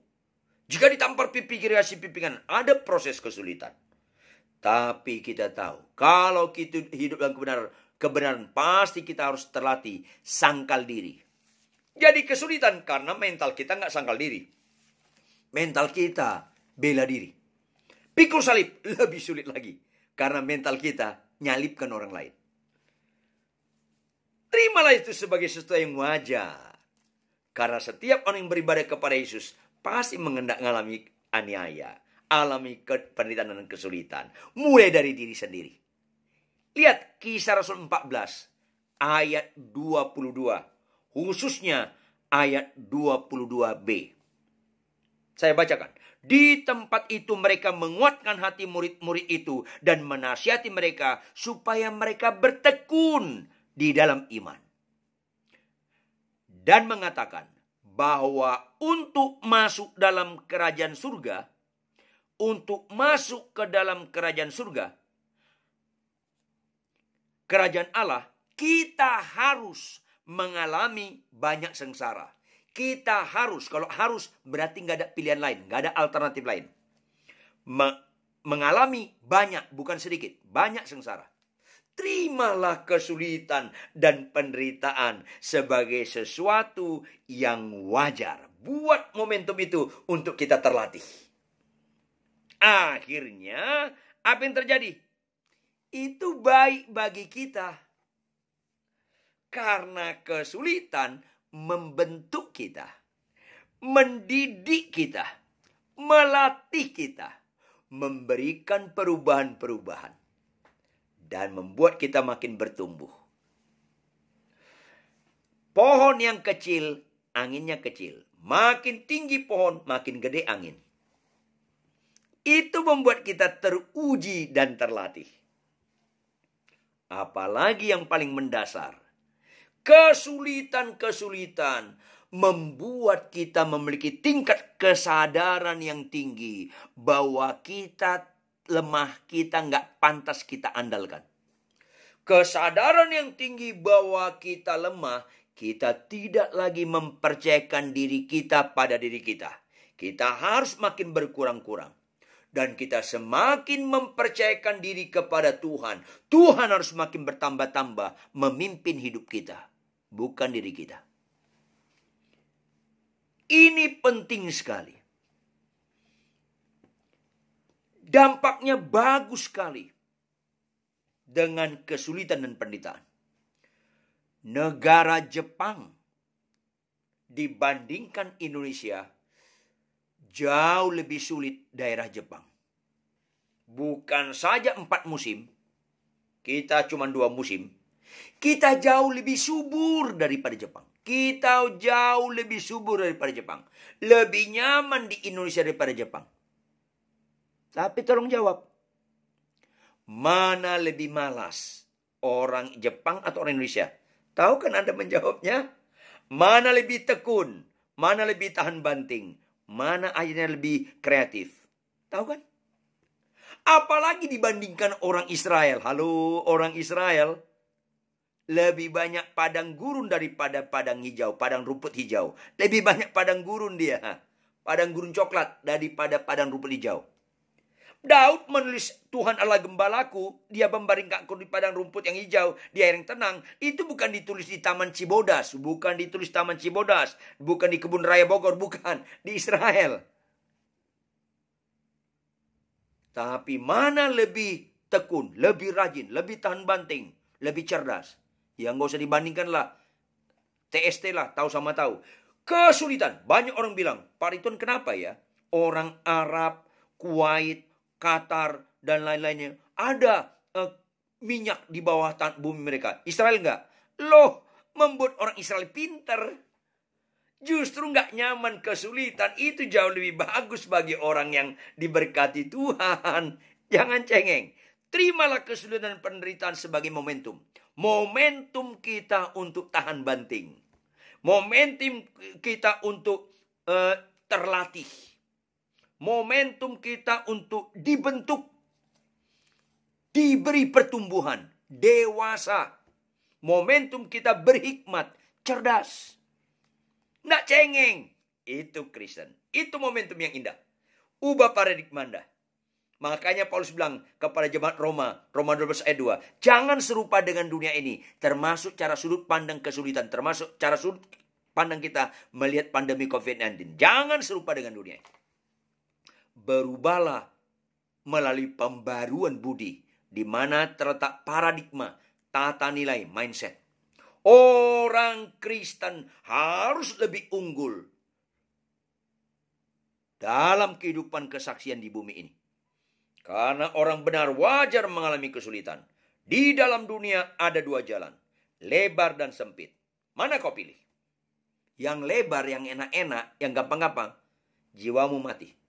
Jika ditampar pipi kiri, kasih pipi kanan. Ada proses kesulitan. Tapi kita tahu, kalau kita hidup dalam kebenaran pasti kita harus terlatih sangkal diri. Jadi kesulitan karena mental kita nggak sangkal diri. Mental kita bela diri. Pikul salib lebih sulit lagi. Karena mental kita nyalipkan orang lain. Terimalah itu sebagai sesuatu yang wajar. Karena setiap orang yang beribadah kepada Yesus pasti mengalami aniaya. Alami penderitaan dan kesulitan. Mulai dari diri sendiri. Lihat Kisah Rasul 14 ayat 22. Khususnya ayat 22b. Saya bacakan. Di tempat itu mereka menguatkan hati murid-murid itu dan menasihati mereka supaya mereka bertekun di dalam iman. Dan mengatakan bahwa untuk masuk dalam kerajaan surga, untuk masuk ke dalam kerajaan surga, kerajaan Allah, kita harus mengalami banyak sengsara. Kita harus, kalau harus berarti nggak ada pilihan lain, nggak ada alternatif lain. Mengalami banyak, bukan sedikit, banyak sengsara. Terimalah kesulitan dan penderitaan sebagai sesuatu yang wajar. Buat momentum itu untuk kita terlatih. Akhirnya, apa yang terjadi? Itu baik bagi kita. Karena kesulitan membentuk kita, mendidik kita, melatih kita, memberikan perubahan-perubahan, dan membuat kita makin bertumbuh. Pohon yang kecil, anginnya kecil. Makin tinggi pohon, makin gede angin. Itu membuat kita teruji dan terlatih. Apalagi yang paling mendasar. Kesulitan-kesulitan membuat kita memiliki tingkat kesadaran yang tinggi. Bahwa kita lemah, kita nggak pantas kita andalkan. Kesadaran yang tinggi bahwa kita lemah, kita tidak lagi mempercayakan diri kita pada diri kita. Kita harus makin berkurang-kurang. Dan kita semakin mempercayakan diri kepada Tuhan. Tuhan harus makin bertambah-tambah memimpin hidup kita. Bukan diri kita. Ini penting sekali. Dampaknya bagus sekali. Dengan kesulitan dan penderitaan. Negara Jepang dibandingkan Indonesia jauh lebih sulit daerah Jepang. Bukan saja 4 musim, kita cuma 2 musim. Kita jauh lebih subur daripada Jepang. Kita jauh lebih subur daripada Jepang. Lebih nyaman di Indonesia daripada Jepang. Tapi tolong jawab. Mana lebih malas? Orang Jepang atau orang Indonesia? Tahu kan Anda menjawabnya? Mana lebih tekun? Mana lebih tahan banting? Mana akhirnya lebih kreatif? Tahu kan? Apalagi dibandingkan orang Israel. Halo, orang Israel. Lebih banyak padang gurun daripada padang hijau. Padang rumput hijau. Lebih banyak padang gurun dia. Padang gurun coklat daripada padang rumput hijau. Daud menulis Tuhan Allah gembalaku, dia membaringkanku di padang rumput yang hijau, di air yang tenang. Itu bukan ditulis di Taman Cibodas, bukan ditulis Taman Cibodas, bukan di Kebun Raya Bogor, bukan di Israel. Tapi mana lebih tekun, lebih rajin, lebih tahan banting, lebih cerdas? Yang gak usah dibandingkan lah. TST lah, tahu sama tahu. Kesulitan, banyak orang bilang, Pak Ridwan kenapa ya? Orang Arab, Kuwait, Qatar, dan lain-lainnya. Ada minyak di bawah bumi mereka. Israel enggak. Loh, membuat orang Israel pinter. Justru enggak nyaman kesulitan. Itu jauh lebih bagus bagi orang yang diberkati Tuhan. Jangan cengeng. Terimalah kesulitan dan penderitaan sebagai momentum. Momentum kita untuk tahan banting. Momentum kita untuk terlatih. Momentum kita untuk dibentuk, diberi pertumbuhan, dewasa. Momentum kita berhikmat, cerdas. Nggak cengeng. Itu Kristen. Itu momentum yang indah. Ubah paradigma Anda. Makanya Paulus bilang kepada jemaat Roma 12 ayat 2. Jangan serupa dengan dunia ini. Termasuk cara sudut pandang kesulitan. Termasuk cara sudut pandang kita melihat pandemi COVID-19. Jangan serupa dengan dunia ini. Berubahlah melalui pembaruan budi, di mana terletak paradigma, tata nilai, mindset. Orang Kristen harus lebih unggul dalam kehidupan kesaksian di bumi ini. Karena orang benar wajar mengalami kesulitan. Di dalam dunia ada 2 jalan, lebar dan sempit. Mana kau pilih? Yang lebar, yang enak-enak, yang gampang-gampang, jiwamu mati.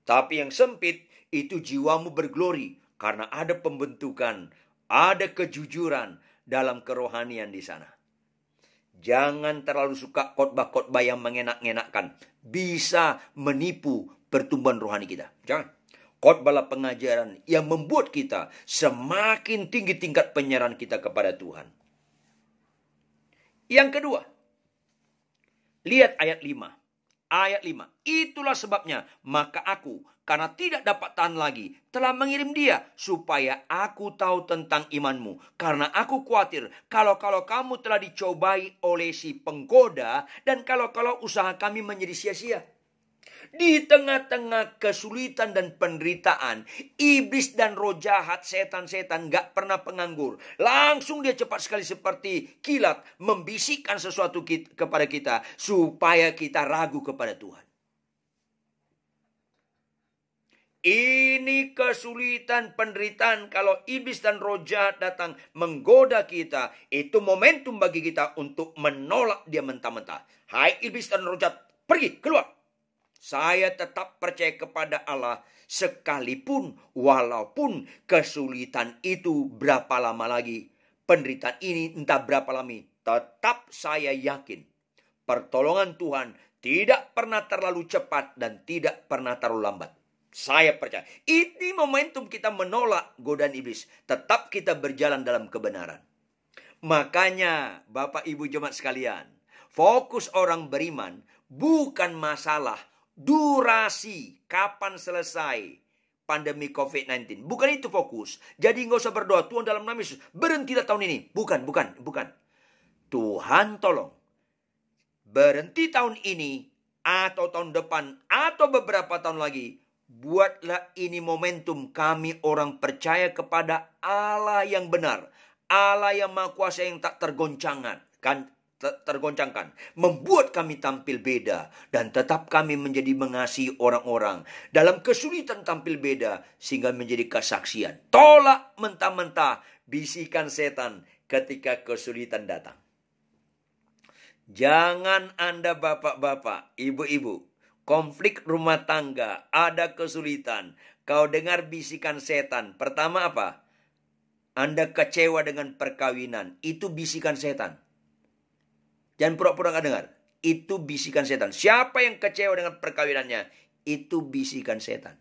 Tapi yang sempit itu jiwamu berglori karena ada pembentukan, ada kejujuran dalam kerohanian di sana. Jangan terlalu suka khotbah-khotbah yang mengenak-enakkan. Bisa menipu pertumbuhan rohani kita. Jangan. Khotbahlah pengajaran yang membuat kita semakin tinggi tingkat penyerahan kita kepada Tuhan. Yang kedua, lihat ayat 5. Ayat 5. Itulah sebabnya, maka aku, karena tidak dapat tahan lagi, telah mengirim dia, supaya aku tahu tentang imanmu. Karena aku khawatir, kalau kamu telah dicobai oleh si penggoda, dan kalau usaha kami menjadi sia-sia. Di tengah-tengah kesulitan dan penderitaan, iblis dan roh jahat, setan-setan gak pernah penganggur. Langsung dia cepat sekali seperti kilat membisikkan sesuatu kepada kita supaya kita ragu kepada Tuhan. Ini kesulitan, penderitaan, kalau iblis dan roh jahat datang menggoda kita, itu momentum bagi kita untuk menolak dia mentah-mentah. Hai iblis dan roh jahat, pergi, keluar. Saya tetap percaya kepada Allah sekalipun walaupun kesulitan itu berapa lama lagi. Penderitaan ini entah berapa lama. Tetap saya yakin pertolongan Tuhan tidak pernah terlalu cepat dan tidak pernah terlalu lambat. Saya percaya. Ini momentum kita menolak godaan iblis. Tetap kita berjalan dalam kebenaran. Makanya Bapak Ibu jemaat sekalian, fokus orang beriman bukan masalah durasi, kapan selesai pandemi COVID-19. Bukan itu fokus. Jadi nggak usah berdoa, Tuhan dalam nama Yesus, berhentilah tahun ini. Bukan. Tuhan tolong, berhenti tahun ini, atau tahun depan, atau beberapa tahun lagi. Buatlah ini momentum kami orang percaya kepada Allah yang benar. Allah yang Maha Kuasa yang tak tergoncangkan. Membuat kami tampil beda. Dan tetap kami menjadi mengasihi orang-orang. Dalam kesulitan tampil beda. Sehingga menjadi kesaksian. Tolak mentah-mentah bisikan setan ketika kesulitan datang. Jangan Anda bapak-bapak, ibu-ibu, konflik rumah tangga, ada kesulitan. Kau dengar bisikan setan. Pertama apa? Anda kecewa dengan perkawinan. Itu bisikan setan. Jangan pura-pura nggak dengar. Itu bisikan setan. Siapa yang kecewa dengan perkawinannya? Itu bisikan setan.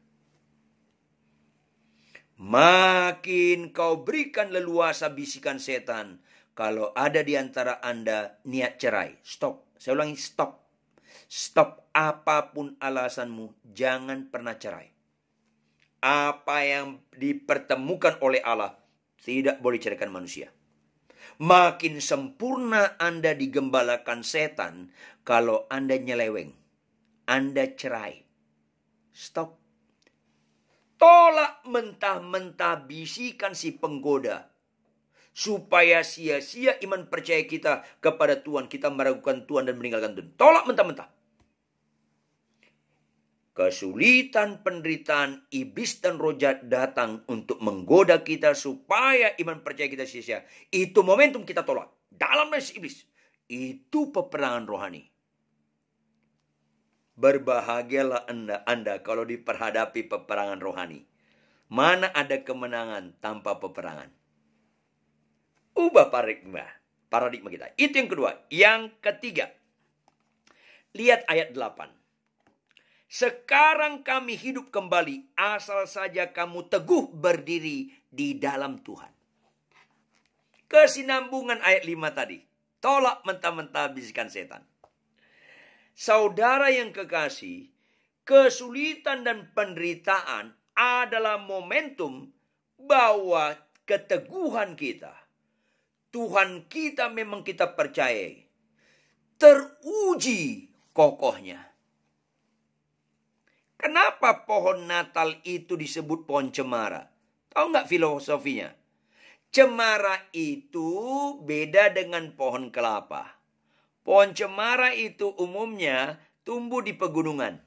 Makin kau berikan leluasa bisikan setan. Kalau ada di antara Anda niat cerai. Stop. Saya ulangi, stop. Stop apapun alasanmu. Jangan pernah cerai. Apa yang dipertemukan oleh Allah tidak boleh ceraikan manusia. Makin sempurna Anda digembalakan setan kalau Anda nyeleweng. Anda cerai. Stop. Tolak mentah-mentah bisikan si penggoda. Supaya sia-sia iman percaya kita kepada Tuhan. Kita meragukan Tuhan dan meninggalkan Tuhan. Tolak mentah-mentah. Kesulitan, penderitaan, iblis dan roh jahat datang untuk menggoda kita supaya iman percaya kita sia-sia. Itu momentum kita tolak. Dalam nasi iblis. Itu peperangan rohani. Berbahagialah Anda kalau diperhadapi peperangan rohani. Mana ada kemenangan tanpa peperangan. Ubah paradigma kita. Itu yang kedua. Yang ketiga. Lihat ayat 8. Sekarang kami hidup kembali asal saja kamu teguh berdiri di dalam Tuhan. Kesinambungan ayat 5 tadi. Tolak mentah-mentah bisikan setan. Saudara yang kekasih, kesulitan dan penderitaan adalah momentum bahwa keteguhan kita, Tuhan kita memang kita percayai, teruji kokohnya. Kenapa pohon Natal itu disebut pohon cemara? Tahu nggak filosofinya? Cemara itu beda dengan pohon kelapa. Pohon cemara itu umumnya tumbuh di pegunungan.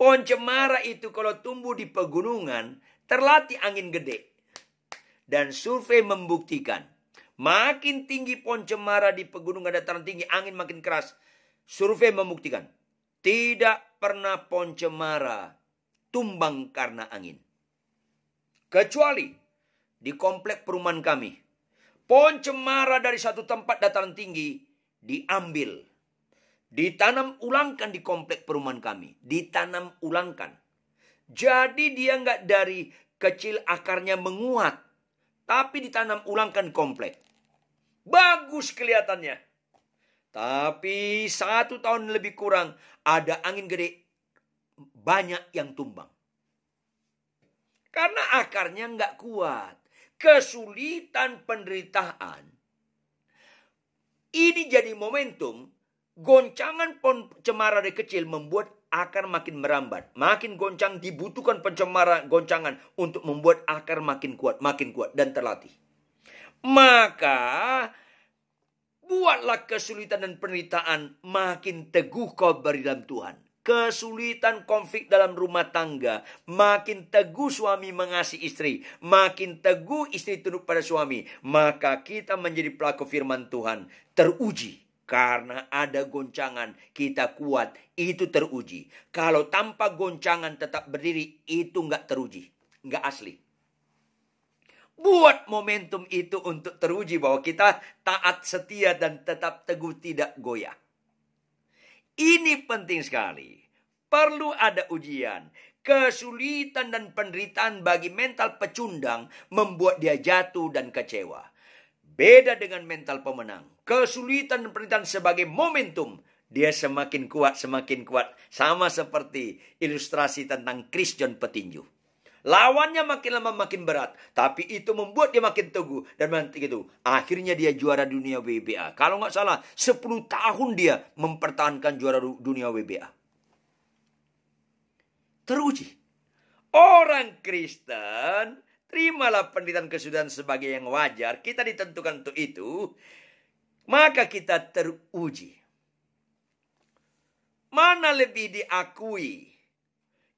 Pohon cemara itu kalau tumbuh di pegunungan, terlatih angin gede. Dan survei membuktikan, makin tinggi pohon cemara di pegunungan dataran tinggi, angin makin keras. Survei membuktikan, tidak pernah pohon cemara tumbang karena angin. Kecuali di komplek perumahan kami. Pohon cemara dari satu tempat dataran tinggi diambil. Ditanam ulangkan di komplek perumahan kami. Ditanam ulangkan. Jadi dia nggak dari kecil akarnya menguat. Tapi ditanam ulangkan komplek. Bagus kelihatannya. Tapi 1 tahun lebih kurang ada angin gede. Banyak yang tumbang. Karena akarnya nggak kuat. Kesulitan penderitaan. Ini jadi momentum. Goncangan pohon cemara dari kecil membuat akar makin merambat. Makin goncang dibutuhkan pencemara goncangan untuk membuat akar makin kuat dan terlatih. Maka buatlah kesulitan dan penderitaan makin teguh kau beri dalam Tuhan. Kesulitan konflik dalam rumah tangga, makin teguh suami mengasihi istri, makin teguh istri tunduk pada suami, maka kita menjadi pelaku firman Tuhan teruji. Karena ada goncangan, kita kuat, itu teruji. Kalau tanpa goncangan tetap berdiri, itu nggak teruji, nggak asli. Buat momentum itu untuk teruji bahwa kita taat, setia, dan tetap teguh tidak goyah. Ini penting sekali. Perlu ada ujian. Kesulitan dan penderitaan bagi mental pecundang membuat dia jatuh dan kecewa. Beda dengan mental pemenang. Kesulitan dan penderitaan sebagai momentum. Dia semakin kuat, semakin kuat. Sama seperti ilustrasi tentang Christian petinju. Lawannya makin lama makin berat. Tapi itu membuat dia makin teguh. Dan itu, akhirnya dia juara dunia WBA. Kalau nggak salah, 10 tahun dia mempertahankan juara dunia WBA. Teruji. Orang Kristen, terimalah penderitaan kesulitan sebagai yang wajar. Kita ditentukan untuk itu. Maka kita teruji. Mana lebih diakui?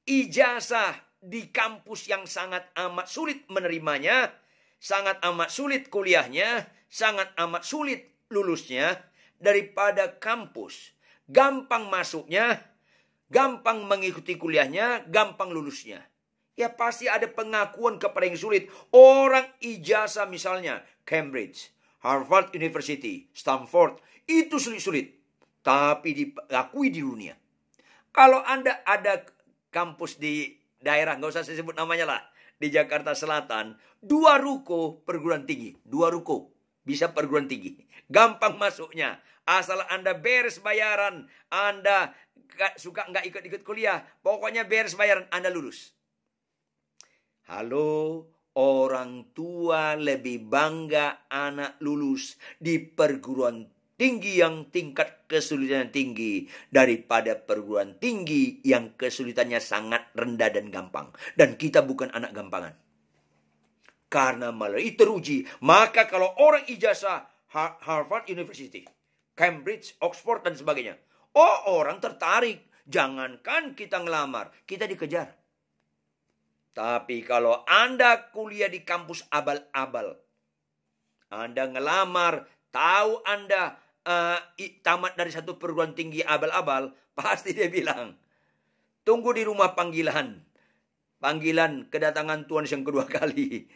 Ijazah di kampus yang sangat amat sulit menerimanya, sangat amat sulit kuliahnya, sangat amat sulit lulusnya, daripada kampus gampang masuknya, gampang mengikuti kuliahnya, gampang lulusnya. Ya pasti ada pengakuan kepada yang sulit. Orang ijazah misalnya Cambridge, Harvard University, Stanford, itu sulit-sulit. Tapi diakui di dunia. Kalau Anda ada kampus di daerah, nggak usah saya sebut namanya lah, di Jakarta Selatan, 2 ruko perguruan tinggi. 2 ruko bisa perguruan tinggi. Gampang masuknya. Asal Anda beres bayaran, Anda suka nggak ikut-ikut kuliah, pokoknya beres bayaran, Anda lulus. Halo, orang tua lebih bangga anak lulus di perguruan tinggi yang tingkat kesulitannya tinggi daripada perguruan tinggi yang kesulitannya sangat rendah dan gampang. Dan kita bukan anak gampangan. Karena melalui teruji, maka kalau orang ijazah Harvard University, Cambridge, Oxford dan sebagainya, orang tertarik. Jangankan kita ngelamar, kita dikejar. Tapi kalau Anda kuliah di kampus abal-abal, Anda ngelamar, tahu Anda tamat dari satu perguruan tinggi abal-abal, pasti dia bilang, tunggu di rumah panggilan. Panggilan kedatangan Tuhan yang kedua kali.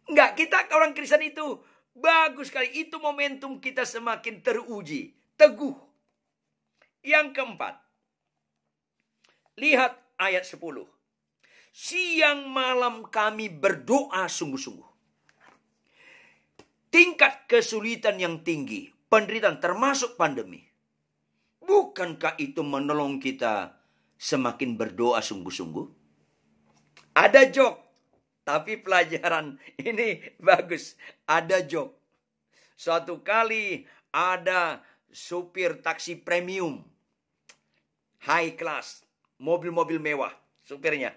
Enggak, kita orang Kristen itu bagus sekali. Itu momentum kita semakin teruji, teguh. Yang keempat, lihat ayat 10. Siang malam kami berdoa sungguh-sungguh. Tingkat kesulitan yang tinggi, penderitaan termasuk pandemi. Bukankah itu menolong kita semakin berdoa sungguh-sungguh? Ada jok, tapi pelajaran ini bagus. Ada jok. Suatu kali ada supir taksi premium, high class, mobil-mobil mewah, supirnya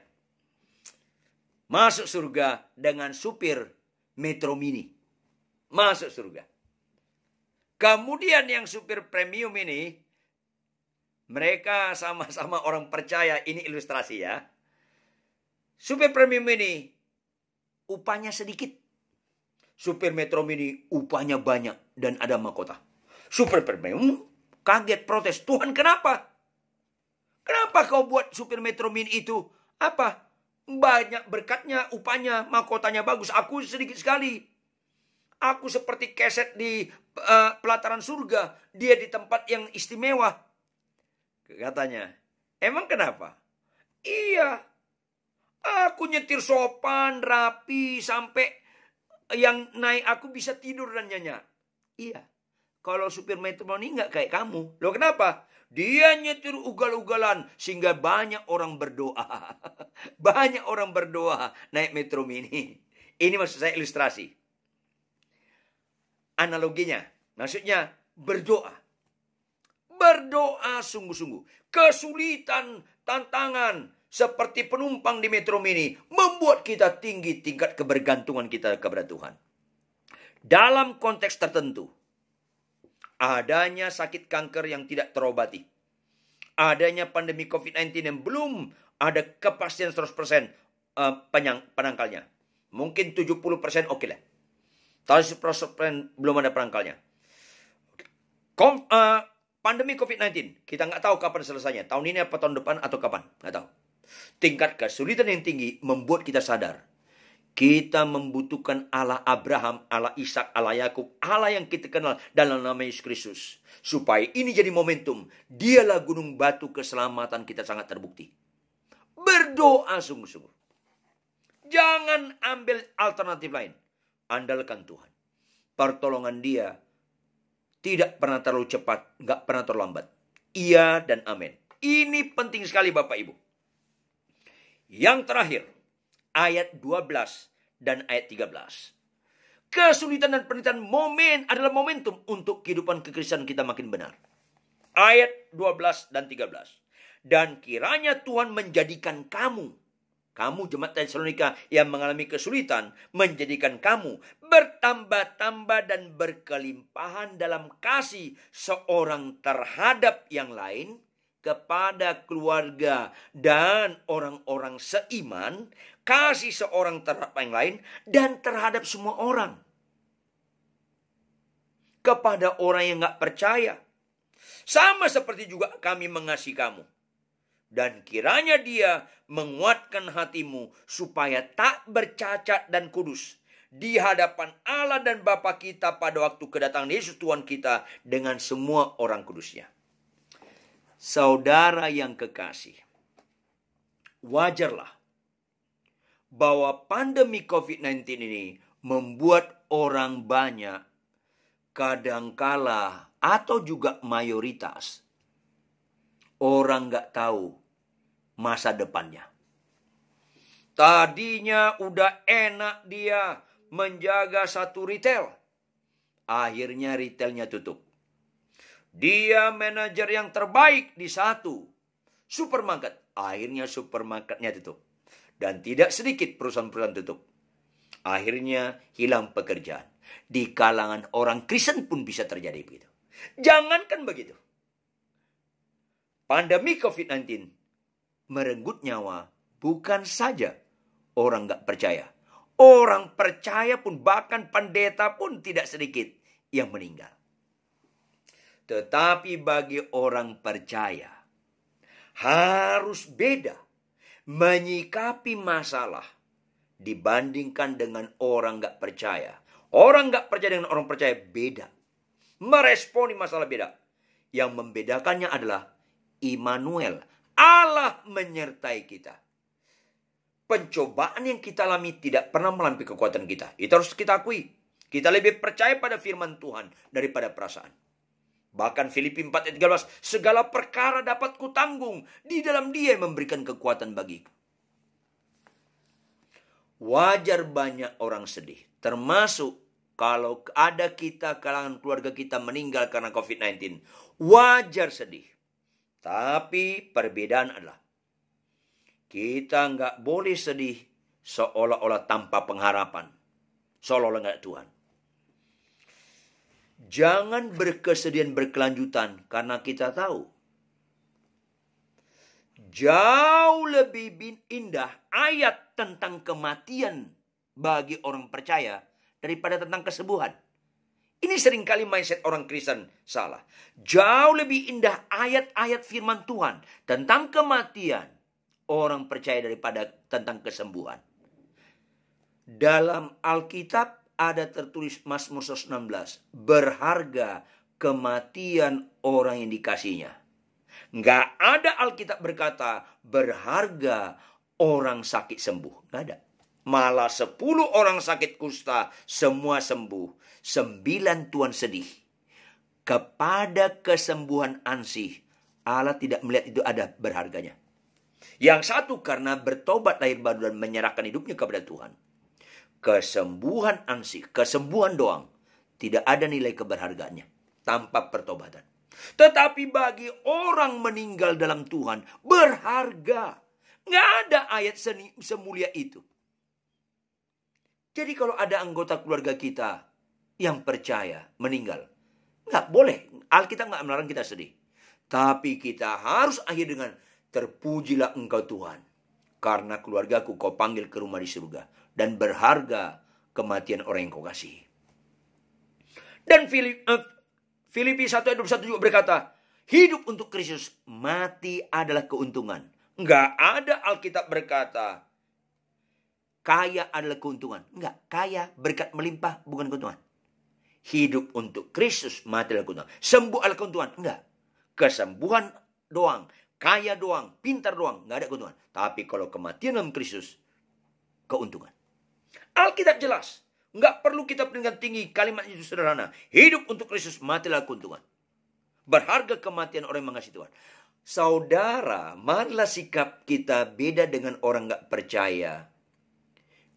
masuk surga dengan supir Metro Mini. Masuk surga. Kemudian yang supir premium ini, mereka sama-sama orang percaya, ini ilustrasi ya. Supir premium ini upahnya sedikit. Supir Metro Mini upahnya banyak dan ada mahkota. Supir premium kaget protes, Tuhan kenapa? Kenapa kau buat supir Metro Mini itu? Apa? Banyak berkatnya, upahnya, mahkotanya bagus. Aku sedikit sekali. Aku seperti keset di pelataran surga. Dia di tempat yang istimewa. Katanya. Emang kenapa? Iya. Aku nyetir sopan, rapi. Sampai yang naik aku bisa tidur dan nyenyak. Iya. Kalau supir Metro ini nggak kayak kamu. Loh kenapa? Dia nyetir ugal-ugalan. Sehingga banyak orang berdoa. Banyak orang berdoa naik Metro Mini. Ini maksud saya ilustrasi. Analoginya, maksudnya berdoa. Berdoa sungguh-sungguh. Kesulitan, tantangan, seperti penumpang di Metro Mini, membuat kita tinggi tingkat kebergantungan kita kepada Tuhan. Dalam konteks tertentu, adanya sakit kanker yang tidak terobati, adanya pandemi COVID-19 yang belum ada kepastian 100% penangkalnya. Mungkin 70% oke lah. Tapi 100% belum ada penangkalnya. Pandemi COVID-19, kita nggak tahu kapan selesainya. Tahun ini apa tahun depan atau kapan, nggak tahu. Tingkat kesulitan yang tinggi membuat kita sadar. Kita membutuhkan Allah Abraham, Allah Ishak, Allah Yakub, Allah yang kita kenal dalam nama Yesus Kristus. Supaya ini jadi momentum. Dialah gunung batu keselamatan kita sangat terbukti. Berdoa sungguh-sungguh. Jangan ambil alternatif lain. Andalkan Tuhan. pertolongan dia tidak pernah terlalu cepat, nggak pernah terlambat. Iya dan amin. Ini penting sekali Bapak Ibu. Yang terakhir, ayat 12 dan ayat 13. Kesulitan dan penderitaan adalah momentum untuk kehidupan kekristenan kita makin benar. Ayat 12 dan 13. Dan kiranya Tuhan menjadikan kamu jemaat Tesalonika yang mengalami kesulitan, menjadikan kamu bertambah-tambah dan berkelimpahan dalam kasih seorang terhadap yang lain, kepada keluarga dan orang-orang seiman, kasih seorang terhadap yang lain, dan terhadap semua orang. Kepada orang yang gak percaya. Sama seperti juga kami mengasihi kamu. Dan kiranya dia menguatkan hatimu supaya tak bercacat dan kudus di hadapan Allah dan Bapa kita pada waktu kedatangan Yesus Tuhan kita dengan semua orang kudusnya. Saudara yang kekasih, wajarlah bahwa pandemi COVID-19 ini membuat orang banyak kadangkala atau juga mayoritas orang gak tahu masa depannya. Tadinya udah enak dia menjaga satu retail, akhirnya retailnya tutup. Dia manajer yang terbaik di satu supermarket, akhirnya supermarketnya tutup. Dan tidak sedikit perusahaan-perusahaan tutup. Akhirnya hilang pekerjaan. Di kalangan orang Kristen pun bisa terjadi begitu. Jangankan begitu. Pandemi COVID-19 merenggut nyawa bukan saja orang gak percaya. Orang percaya pun, bahkan pendeta pun tidak sedikit yang meninggal. Tetapi bagi orang percaya, harus beda menyikapi masalah dibandingkan dengan orang gak percaya. Orang gak percaya dengan orang percaya beda. Meresponi masalah beda. Yang membedakannya adalah Immanuel, Allah menyertai kita. Pencobaan yang kita alami tidak pernah melampaui kekuatan kita. Itu harus kita akui. Kita lebih percaya pada firman Tuhan daripada perasaan. Bahkan Filipi 4 ayat 13, segala perkara dapat kutanggung di dalam Dia yang memberikan kekuatan bagiku. Wajar banyak orang sedih, termasuk kalau ada kita, kalangan keluarga kita meninggal karena COVID-19. Wajar sedih. Tapi perbedaan adalah kita nggak boleh sedih seolah-olah tanpa pengharapan. Seolah-olah nggak Tuhan. Jangan berkesedihan berkelanjutan karena kita tahu jauh lebih indah ayat tentang kematian bagi orang percaya daripada tentang kesembuhan. Ini seringkali mindset orang Kristen salah. Jauh lebih indah ayat-ayat firman Tuhan tentang kematian orang percaya daripada tentang kesembuhan. Dalam Alkitab ada tertulis Mazmur 16, berharga kematian orang yang dikasihnya. Nggak ada Alkitab berkata berharga orang sakit sembuh. Nggak ada. Malah 10 orang sakit kusta semua sembuh. 9 Tuhan sedih. Kepada kesembuhan ansih, Allah tidak melihat itu ada berharganya. Yang satu karena bertobat lahir baru dan menyerahkan hidupnya kepada Tuhan. Kesembuhan ansih, kesembuhan doang, tidak ada nilai keberhargaannya tanpa pertobatan. Tetapi bagi orang meninggal dalam Tuhan, berharga. Nggak ada ayat semulia itu. Jadi kalau ada anggota keluarga kita yang percaya meninggal, nggak boleh. Alkitab nggak melarang kita sedih. Tapi kita harus akhir dengan terpujilah engkau Tuhan. Karena keluargaku kau panggil ke rumah di surga. Dan berharga kematian orang yang kau kasihi. Dan Filipi 1 ayat 21 juga berkata, hidup untuk Kristus, mati adalah keuntungan. Enggak ada Alkitab berkata, kaya adalah keuntungan. Enggak, kaya berkat melimpah bukan keuntungan. Hidup untuk Kristus, mati adalah keuntungan. Sembuh adalah keuntungan. Enggak. Kesembuhan doang, kaya doang, pintar doang, enggak ada keuntungan. Tapi kalau kematian dalam Kristus, keuntungan. Alkitab jelas, Nggak perlu kita peringkat tinggi, kalimat itu sederhana. Hidup untuk Kristus, matilah keuntungan. Berharga kematian orang yang mengasihi Tuhan. Saudara, marilah sikap kita beda dengan orang nggak percaya.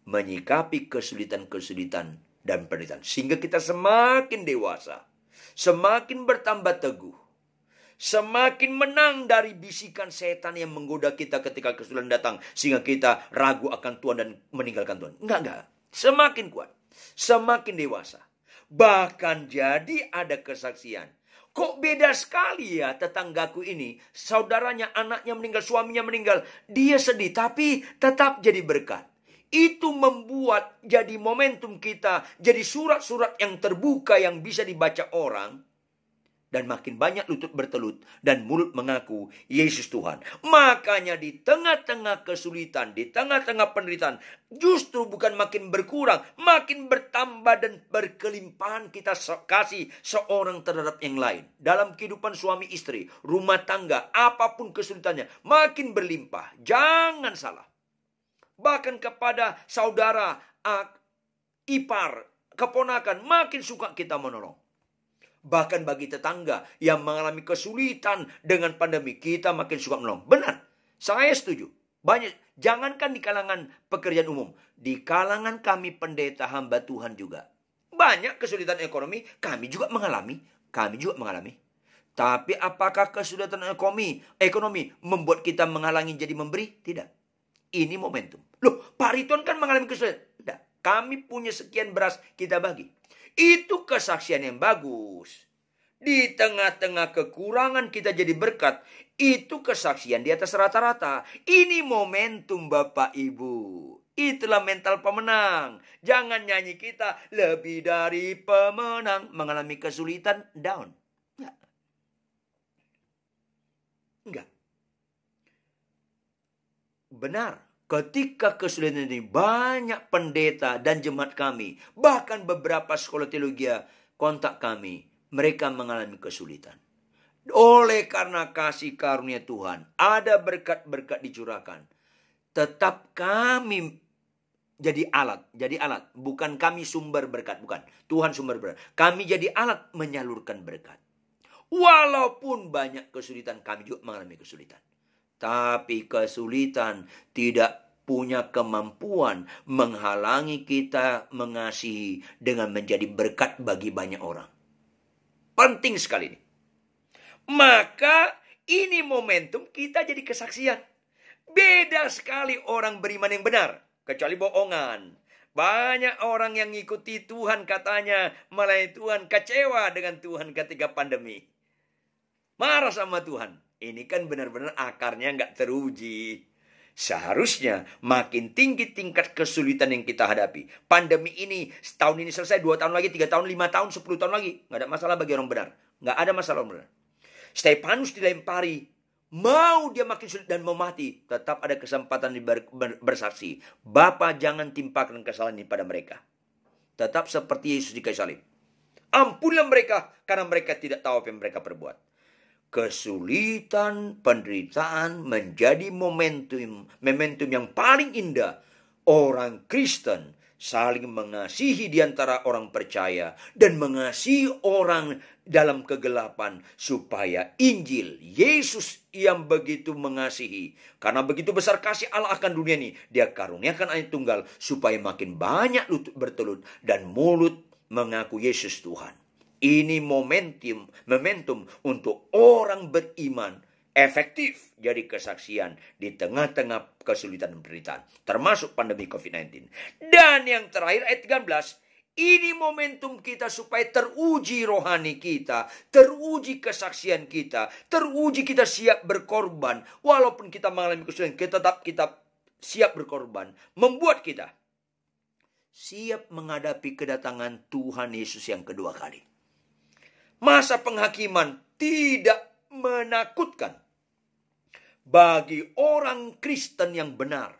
Menyikapi kesulitan-kesulitan dan penderitaan. Sehingga kita semakin dewasa. Semakin bertambah teguh. Semakin menang dari bisikan setan yang menggoda kita ketika kesulitan datang. Sehingga kita ragu akan Tuhan dan meninggalkan Tuhan. Enggak. Semakin kuat. Semakin dewasa. Bahkan jadi ada kesaksian. Kok beda sekali ya tetanggaku ini. Saudaranya, anaknya meninggal, suaminya meninggal. Dia sedih tapi tetap jadi berkat. Itu membuat jadi momentum kita. Jadi surat-surat yang terbuka yang bisa dibaca orang. Dan makin banyak lutut bertelut dan mulut mengaku Yesus Tuhan. Makanya di tengah-tengah kesulitan, di tengah-tengah penderitaan, justru bukan makin berkurang, makin bertambah dan berkelimpahan kita kasih seorang terhadap yang lain. Dalam kehidupan suami istri, rumah tangga, apapun kesulitannya, makin berlimpah. Jangan salah. Bahkan kepada saudara, ipar, keponakan, makin suka kita menolong. Bahkan bagi tetangga yang mengalami kesulitan dengan pandemi, kita makin suka menolong. Benar, saya setuju. Banyak, jangankan di kalangan pekerjaan umum, di kalangan kami pendeta hamba Tuhan juga. Banyak kesulitan ekonomi, kami juga mengalami. Tapi apakah kesulitan ekonomi membuat kita menghalangi jadi memberi? Tidak. Ini momentum. Loh, Pak Ridwan kan mengalami kesulitan. Tidak. Kami punya sekian beras, kita bagi. Itu kesaksian yang bagus. Di tengah-tengah kekurangan kita jadi berkat. Itu kesaksian di atas rata-rata. Ini momentum Bapak Ibu. Itulah mental pemenang. Jangan nyanyi kita lebih dari pemenang. Mengalami kesulitan, down. Enggak. Benar. Ketika kesulitan ini, banyak pendeta dan jemaat kami, bahkan beberapa sekolah teologi kontak kami, mereka mengalami kesulitan. Oleh karena kasih karunia Tuhan, ada berkat-berkat dicurahkan. Tetap kami jadi alat, bukan kami sumber berkat, bukan. Tuhan sumber berkat. Kami jadi alat menyalurkan berkat. Walaupun banyak kesulitan, kami juga mengalami kesulitan. Tapi kesulitan tidak punya kemampuan menghalangi kita mengasihi dengan menjadi berkat bagi banyak orang. Penting sekali ini. Maka ini momentum kita jadi kesaksian. Beda sekali orang beriman yang benar. Kecuali bohongan. Banyak orang yang ngikuti Tuhan katanya melayani Tuhan, kecewa dengan Tuhan ketika pandemi. Marah sama Tuhan. Ini kan benar-benar akarnya nggak teruji. Seharusnya makin tinggi tingkat kesulitan yang kita hadapi. Pandemi ini, setahun ini selesai, 2 tahun lagi, 3 tahun, 5 tahun, 10 tahun lagi. Nggak ada masalah bagi orang benar. Nggak ada masalah orang benar. Stefanus dilempari. Mau dia makin sulit dan mau mati. Tetap ada kesempatan bersaksi. Bapa, jangan timpakan kesalahan ini pada mereka. Tetap seperti Yesus di kayu salib. Ampunilah mereka karena mereka tidak tahu apa yang mereka perbuat. Kesulitan, penderitaan menjadi momentum yang paling indah. Orang Kristen saling mengasihi di antara orang percaya dan mengasihi orang dalam kegelapan supaya Injil Yesus yang begitu mengasihi, karena begitu besar kasih Allah akan dunia ini, Dia karuniakan Anak Tunggal supaya makin banyak lutut bertelut dan mulut mengaku Yesus Tuhan. Ini momentum untuk orang beriman efektif jadi kesaksian di tengah-tengah kesulitan dan penderitaan, termasuk pandemi COVID-19. Dan yang terakhir ayat 13, ini momentum kita supaya teruji rohani kita, teruji kesaksian kita, teruji kita siap berkorban. Walaupun kita mengalami kesulitan, kita siap berkorban, membuat kita siap menghadapi kedatangan Tuhan Yesus yang kedua kali. Masa penghakiman tidak menakutkan bagi orang Kristen yang benar,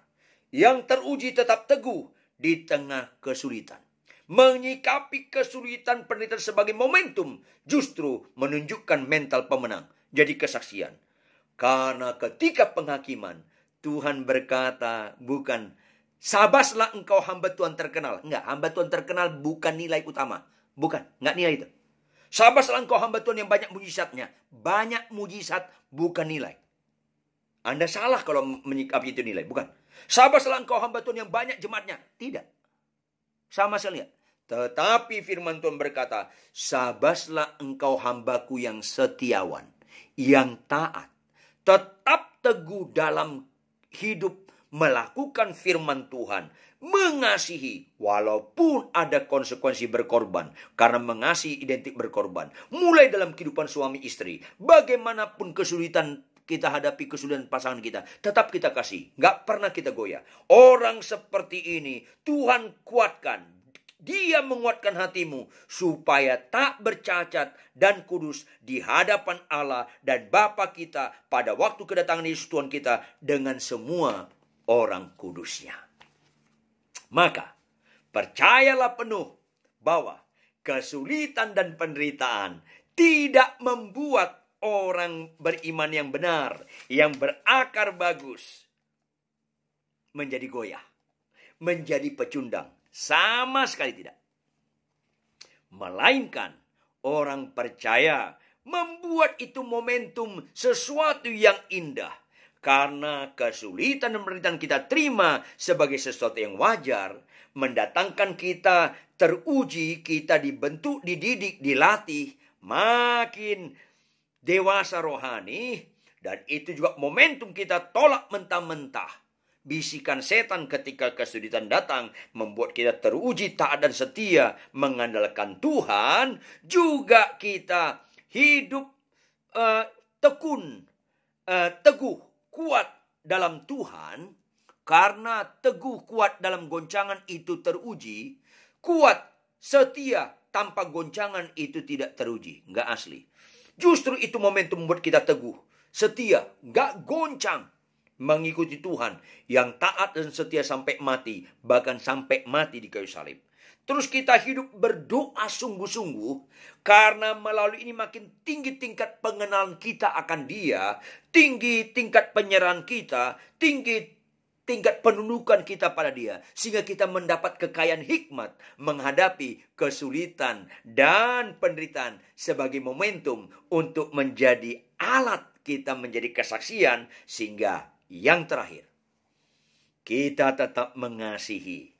yang teruji tetap teguh di tengah kesulitan. Menyikapi kesulitan penderitaan sebagai momentum justru menunjukkan mental pemenang, jadi kesaksian. Karena ketika penghakiman, Tuhan berkata bukan Sabaslah engkau hamba Tuhan terkenal. Enggak, hamba Tuhan terkenal bukan nilai utama. Bukan, enggak nilai itu. Sabaslah engkau hamba Tuhan yang banyak mujizatnya. Banyak mujizat bukan nilai. Anda salah kalau menyikapi itu nilai. Bukan. Sabaslah engkau hamba Tuhan yang banyak jemaatnya. Tidak. Sama sekali. Tetapi firman Tuhan berkata, sabaslah engkau hambaku yang setiawan, yang taat, tetap teguh dalam hidup, melakukan firman Tuhan, mengasihi walaupun ada konsekuensi berkorban. Karena mengasihi identik berkorban. Mulai dalam kehidupan suami istri, bagaimanapun kesulitan kita hadapi, kesulitan pasangan kita, tetap kita kasih, gak pernah kita goyah. Orang seperti ini Tuhan kuatkan. Dia menguatkan hatimu supaya tak bercacat dan kudus di hadapan Allah dan Bapa kita pada waktu kedatangan Yesus Tuhan kita dengan semua orang kudusnya. Maka percayalah penuh bahwa kesulitan dan penderitaan tidak membuat orang beriman yang benar, yang berakar bagus, menjadi goyah, menjadi pecundang. Sama sekali tidak. Melainkan orang percaya membuat itu momentum sesuatu yang indah. Karena kesulitan dan penderitaan kita terima sebagai sesuatu yang wajar, mendatangkan kita teruji, kita dibentuk, dididik, dilatih, makin dewasa rohani. Dan itu juga momentum kita tolak mentah-mentah bisikan setan ketika kesulitan datang, membuat kita teruji, taat dan setia, mengandalkan Tuhan. Juga kita hidup teguh, kuat dalam Tuhan. Karena teguh, kuat dalam goncangan itu teruji. Kuat, setia, tanpa goncangan itu tidak teruji. Nggak asli. Justru itu momentum membuat kita teguh, setia, nggak goncang. Mengikuti Tuhan yang taat dan setia sampai mati, bahkan sampai mati di kayu salib. Terus kita hidup berdoa sungguh-sungguh, karena melalui ini makin tinggi tingkat pengenalan kita akan Dia, tinggi tingkat penyerahan kita, tinggi tingkat penundukan kita pada Dia, sehingga kita mendapat kekayaan hikmat menghadapi kesulitan dan penderitaan sebagai momentum untuk menjadi alat kita menjadi kesaksian. Sehingga yang terakhir, kita tetap mengasihi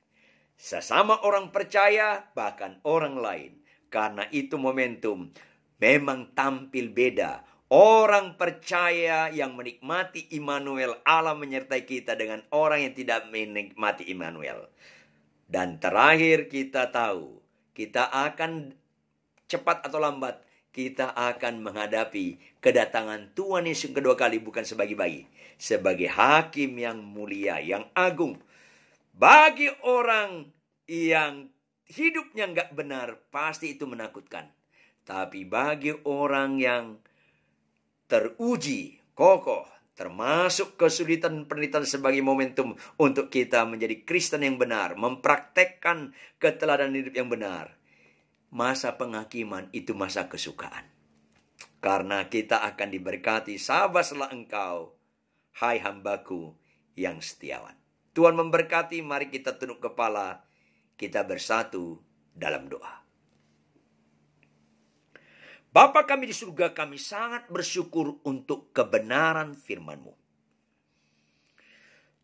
sesama orang percaya, bahkan orang lain. Karena itu momentum memang tampil beda. Orang percaya yang menikmati Immanuel, Allah menyertai kita, dengan orang yang tidak menikmati Immanuel. Dan terakhir kita tahu, kita akan cepat atau lambat, kita akan menghadapi kedatangan Tuhan Yesus kedua kali, bukan sebagai bayi, sebagai hakim yang mulia, yang agung. Bagi orang yang hidupnya nggak benar, pasti itu menakutkan. Tapi bagi orang yang teruji, kokoh, termasuk kesulitan penderitaan sebagai momentum untuk kita menjadi Kristen yang benar, mempraktekkan keteladanan hidup yang benar, masa penghakiman itu masa kesukaan. Karena kita akan diberkati, sabaslah engkau, hai hambaku yang setiawan. Tuhan memberkati, mari kita tunduk kepala, kita bersatu dalam doa. Bapa kami di surga, kami sangat bersyukur untuk kebenaran firman-Mu.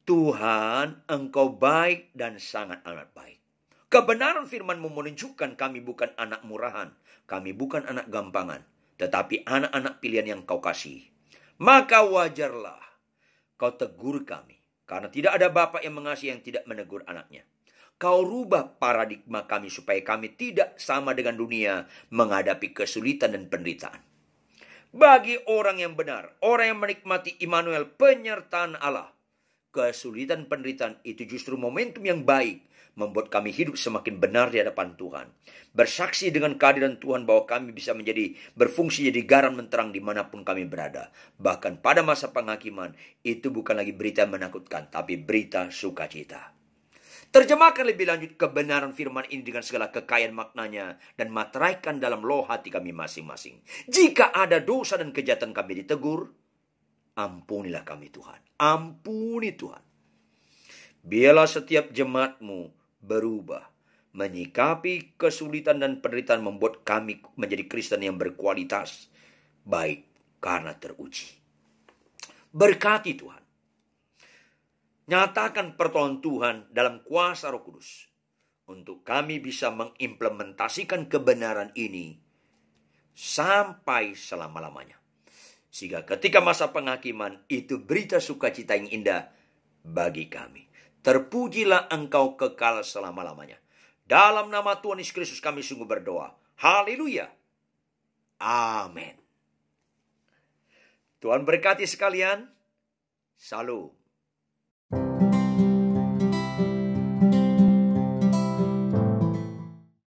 Tuhan, Engkau baik dan sangat amat baik. Kebenaran firman-Mu menunjukkan kami bukan anak murahan, kami bukan anak gampangan, tetapi anak-anak pilihan yang Kau kasih. Maka wajarlah Kau tegur kami, karena tidak ada bapa yang mengasihi yang tidak menegur anaknya. Kau rubah paradigma kami supaya kami tidak sama dengan dunia menghadapi kesulitan dan penderitaan. Bagi orang yang benar, orang yang menikmati Immanuel, penyertaan Allah, kesulitan penderitaan itu justru momentum yang baik, membuat kami hidup semakin benar di hadapan Tuhan. Bersaksi dengan kehadiran Tuhan bahwa kami bisa menjadi berfungsi jadi garam dan terang dimanapun kami berada. Bahkan pada masa penghakiman, itu bukan lagi berita menakutkan, tapi berita sukacita. Terjemahkan lebih lanjut kebenaran firman ini dengan segala kekayaan maknanya dan materaikan dalam loh hati kami masing-masing. Jika ada dosa dan kejahatan kami ditegur, ampunilah kami Tuhan. Ampuni Tuhan. Biarlah setiap jemaatmu berubah, menyikapi kesulitan dan penderitaan membuat kami menjadi Kristen yang berkualitas, baik karena teruji. Berkati Tuhan. Nyatakan pertolongan Tuhan dalam kuasa Roh Kudus, untuk kami bisa mengimplementasikan kebenaran ini sampai selama-lamanya. Sehingga ketika masa penghakiman itu berita sukacita yang indah bagi kami. Terpujilah Engkau kekal selama-lamanya. Dalam nama Tuhan Yesus Kristus kami sungguh berdoa. Haleluya. Amin. Tuhan berkati sekalian. Salam.